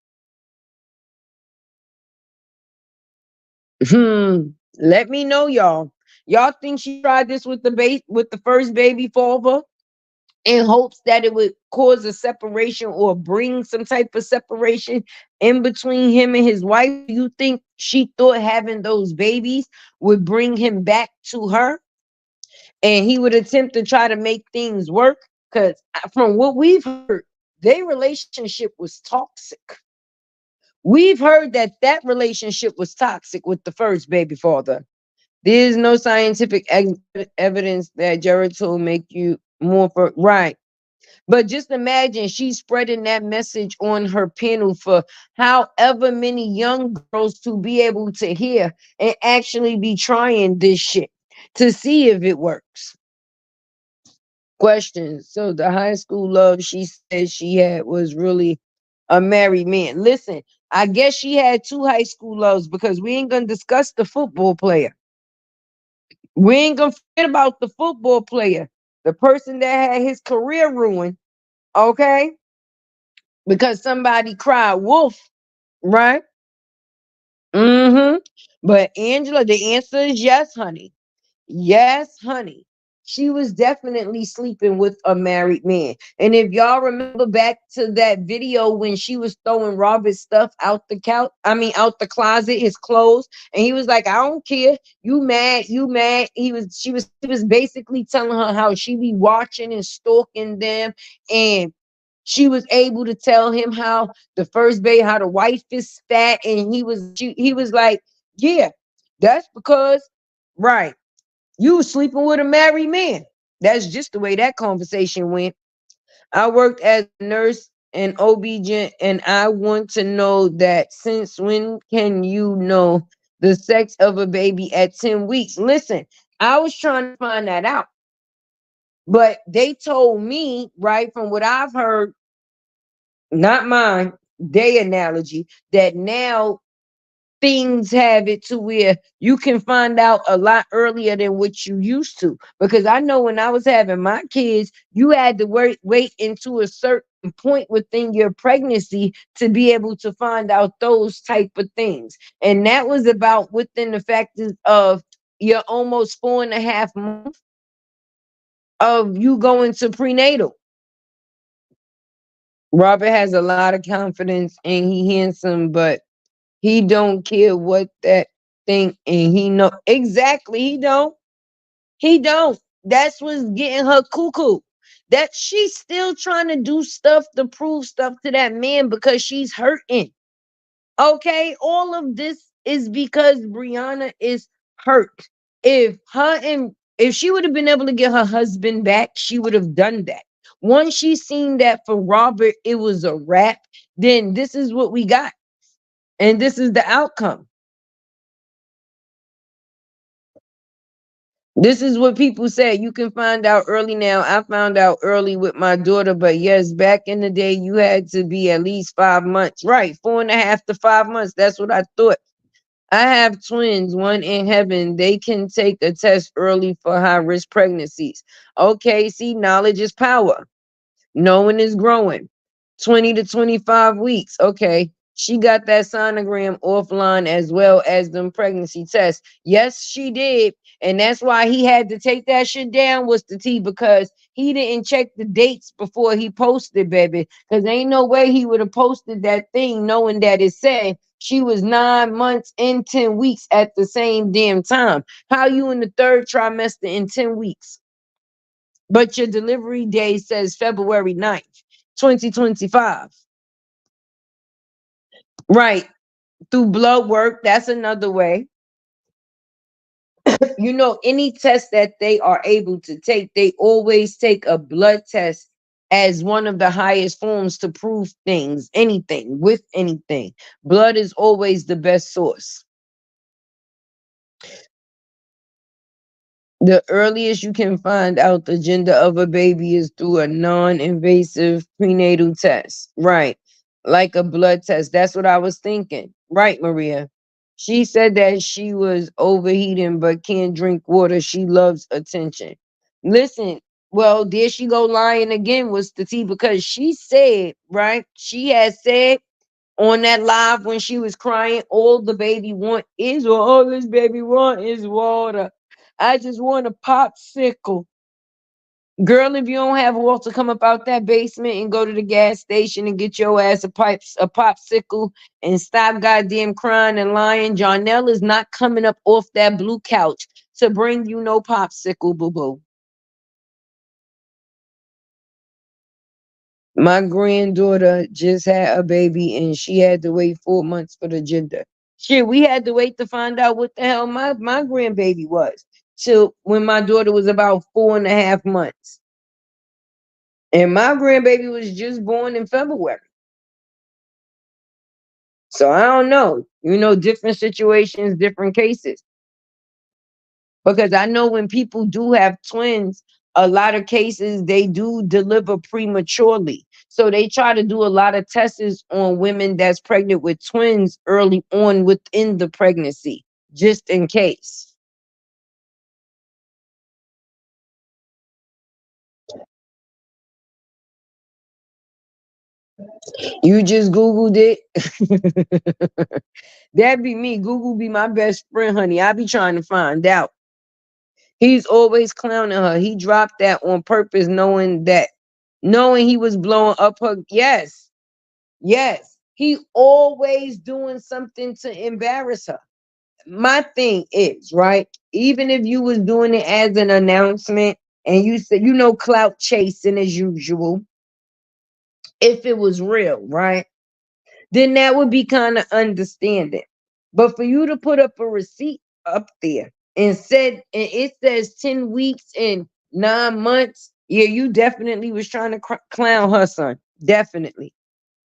Let me know, y'all. Y'all think she tried this with the first baby father in hopes that it would cause a separation or bring some type of separation in between him and his wife? Do you think she thought having those babies would bring him back to her and he would attempt to try to make things work? Because from what we've heard, their relationship was toxic. We've heard that that relationship was toxic with the first baby father. There's no scientific evidence that Jared will make you more for right. But just imagine she's spreading that message on her panel for however many young girls to be able to hear and actually be trying this shit to see if it works. Question. So the high school love she said she had was really a married man. Listen, I guess she had two high school loves because we ain't gonna discuss the football player. We ain't gonna forget about the football player, the person that had his career ruined, okay? Because somebody cried wolf, right? Mm-hmm. But Angela, the answer is yes, honey. Yes, honey. She was definitely sleeping with a married man. And if y'all remember back to that video when she was throwing Robert's stuff out the couch, I mean out the closet, his clothes, and he was like, I don't care. You mad, you mad. He was basically telling her how she be watching and stalking them. And she was able to tell him how the first baby, how the wife is fat, and he was like, yeah, that's because right, you was sleeping with a married man. That's just the way that conversation went. I worked as a nurse and OB-GYN, and I want to know that since when can you know the sex of a baby at 10 weeks? Listen, I was trying to find that out, but they told me, right, from what I've heard, not mine, their analogy, that now things have it to where you can find out a lot earlier than what you used to. Because I know when I was having my kids, you had to wait into a certain point within your pregnancy to be able to find out those type of things. And that was about within the factors of your almost 4.5 months of you going to prenatal. Robert has a lot of confidence and he handsome, but he don't care what that thing, and he know exactly. He don't. He don't. That's what's getting her cuckoo. That she's still trying to do stuff to prove stuff to that man because she's hurting. Okay, all of this is because Brianna is hurt. If she would have been able to get her husband back, she would have done that. Once she seen that for Robert, it was a wrap. Then this is what we got, and this is the outcome. This is what people say. You can find out early now. I found out early with my daughter, but yes, back in the day, you had to be at least 5 months. Right, 4.5 to 5 months. That's what I thought. I have twins, one in heaven. They can take a test early for high risk pregnancies. Okay, see, knowledge is power. Knowing is growing. 20 to 25 weeks. Okay. She got that sonogram offline as well as them pregnancy tests. Yes, she did. And that's why he had to take that shit down was the T, because he didn't check the dates before he posted, baby. Because ain't no way he would have posted that thing knowing that it said she was 9 months and 10 weeks at the same damn time. How you in the third trimester in 10 weeks? But your delivery day says February 9th, 2025. Right. Through blood work, that's another way. Any test that they are able to take, they always take a blood test as one of the highest forms to prove things, anything, with anything. Blood is always the best source. The earliest you can find out the gender of a baby is through a non-invasive prenatal test. Right. Like a blood test. That's what I was thinking. Right, Maria. She said that she was overheating but can't drink water. She loves attention. Listen, well, there she go lying again was the T, because she said, right? She had said on that live when she was crying, all the baby want is, or all this baby want is water. I just want a popsicle. Girl, if you don't have water, come up out that basement and go to the gas station and get your ass a popsicle and stop goddamn crying and lying. Johnell is not coming up off that blue couch to bring you no popsicle, boo-boo. My granddaughter just had a baby and she had to wait 4 months for the gender. Shit, we had to wait to find out what the hell my grandbaby was. Till when my daughter was about 4.5 months. And my grandbaby was just born in February. So I don't know. Different situations, different cases. Because I know when people do have twins, a lot of cases they do deliver prematurely. So they try to do a lot of tests on women that's pregnant with twins early on within the pregnancy, just in case. You just Googled it. That'd be me. Google be my best friend, honey. I be trying to find out. He's always clowning her. He dropped that on purpose, knowing he was blowing up her. Yes, yes. He always doing something to embarrass her. My thing is, right? Even if you was doing it as an announcement and you said, clout chasing as usual, if it was real, right? Then that would be kind of understanding. But for you to put up a receipt up there and it says 10 weeks and 9 months, yeah, you definitely was trying to clown her, son. Definitely.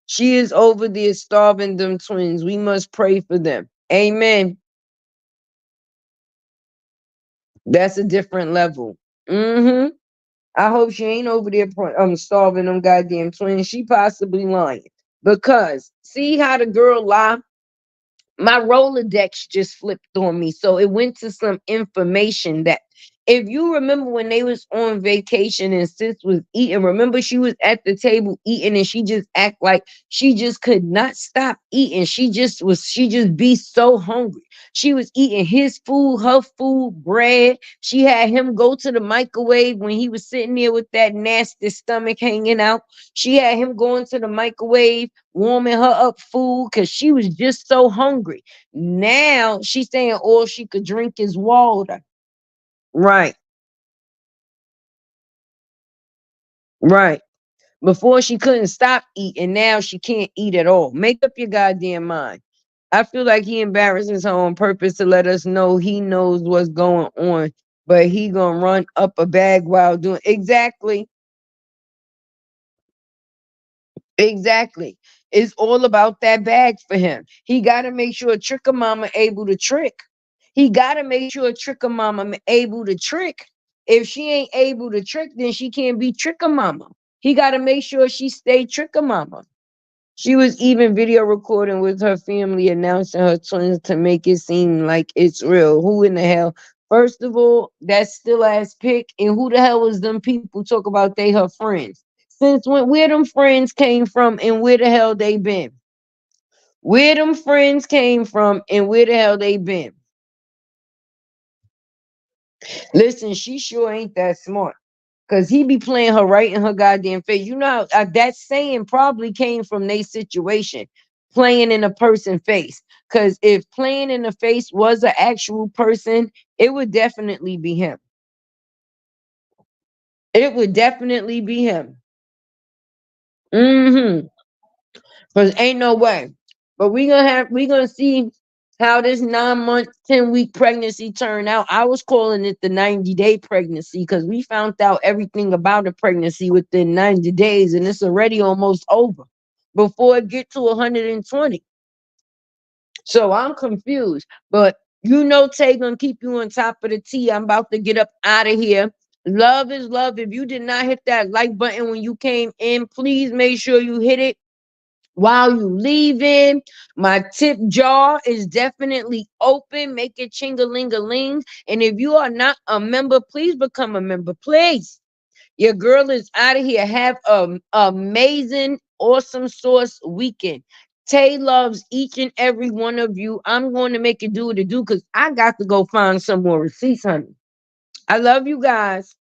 She is over there starving them twins. We must pray for them. Amen. That's a different level. Mm-hmm. I hope she ain't over there starving them goddamn twins. She possibly lying. Because see how the girl lie? My Rolodex just flipped on me. So it went to some information that if you remember when they was on vacation and sis was eating, remember she was at the table eating and she just act like she just could not stop eating. She just be so hungry. She was eating his food, her food, bread. She had him go to the microwave when he was sitting there with that nasty stomach hanging out. She had him going to the microwave, warming her up food because she was just so hungry. Now she's saying all she could drink is water. Right, right. Before she couldn't stop eating, now she can't eat at all. Make up your goddamn mind. I feel like he embarrasses her on purpose to let us know he knows what's going on, but he gonna run up a bag while doing exactly. Exactly. It's all about that bag for him. He got to make sure Tricker Mama able to trick. He got to make sure Tricker Mama able to trick. If she ain't able to trick, then she can't be Tricker Mama. He got to make sure she stay Tricker Mama. She was even video recording with her family announcing her twins to make it seem like it's real. Who in the hell? First of all, that still ass pic. And who the hell was them people talk about they her friends? Since when? Where them friends came from and where the hell they been? Where them friends came from and where the hell they been? Listen, she sure ain't that smart. Cause he be playing her right in her goddamn face. You know, that saying probably came from their situation, playing in a person's face. Cause if playing in the face was an actual person, it would definitely be him. It would definitely be him. Mm-hmm. Cause ain't no way. But we gonna see how this 9 month, 10 week pregnancy turned out. I was calling it the 90-day pregnancy because we found out everything about the pregnancy within 90 days, and it's already almost over before it get to 120. So I'm confused. But you know Tay gonna keep you on top of the T. I'm about to get up out of here. Love is love. If you did not hit that like button when you came in, please make sure you hit it while you leaving. My tip jar is definitely open. Make it ching-a-ling-a-ling. And if you are not a member, please become a member. Please. Your girl is out of here. Have an amazing, awesome sauce weekend. Tay loves each and every one of you. I'm going to make it do what it do because I got to go find some more receipts, honey. I love you guys.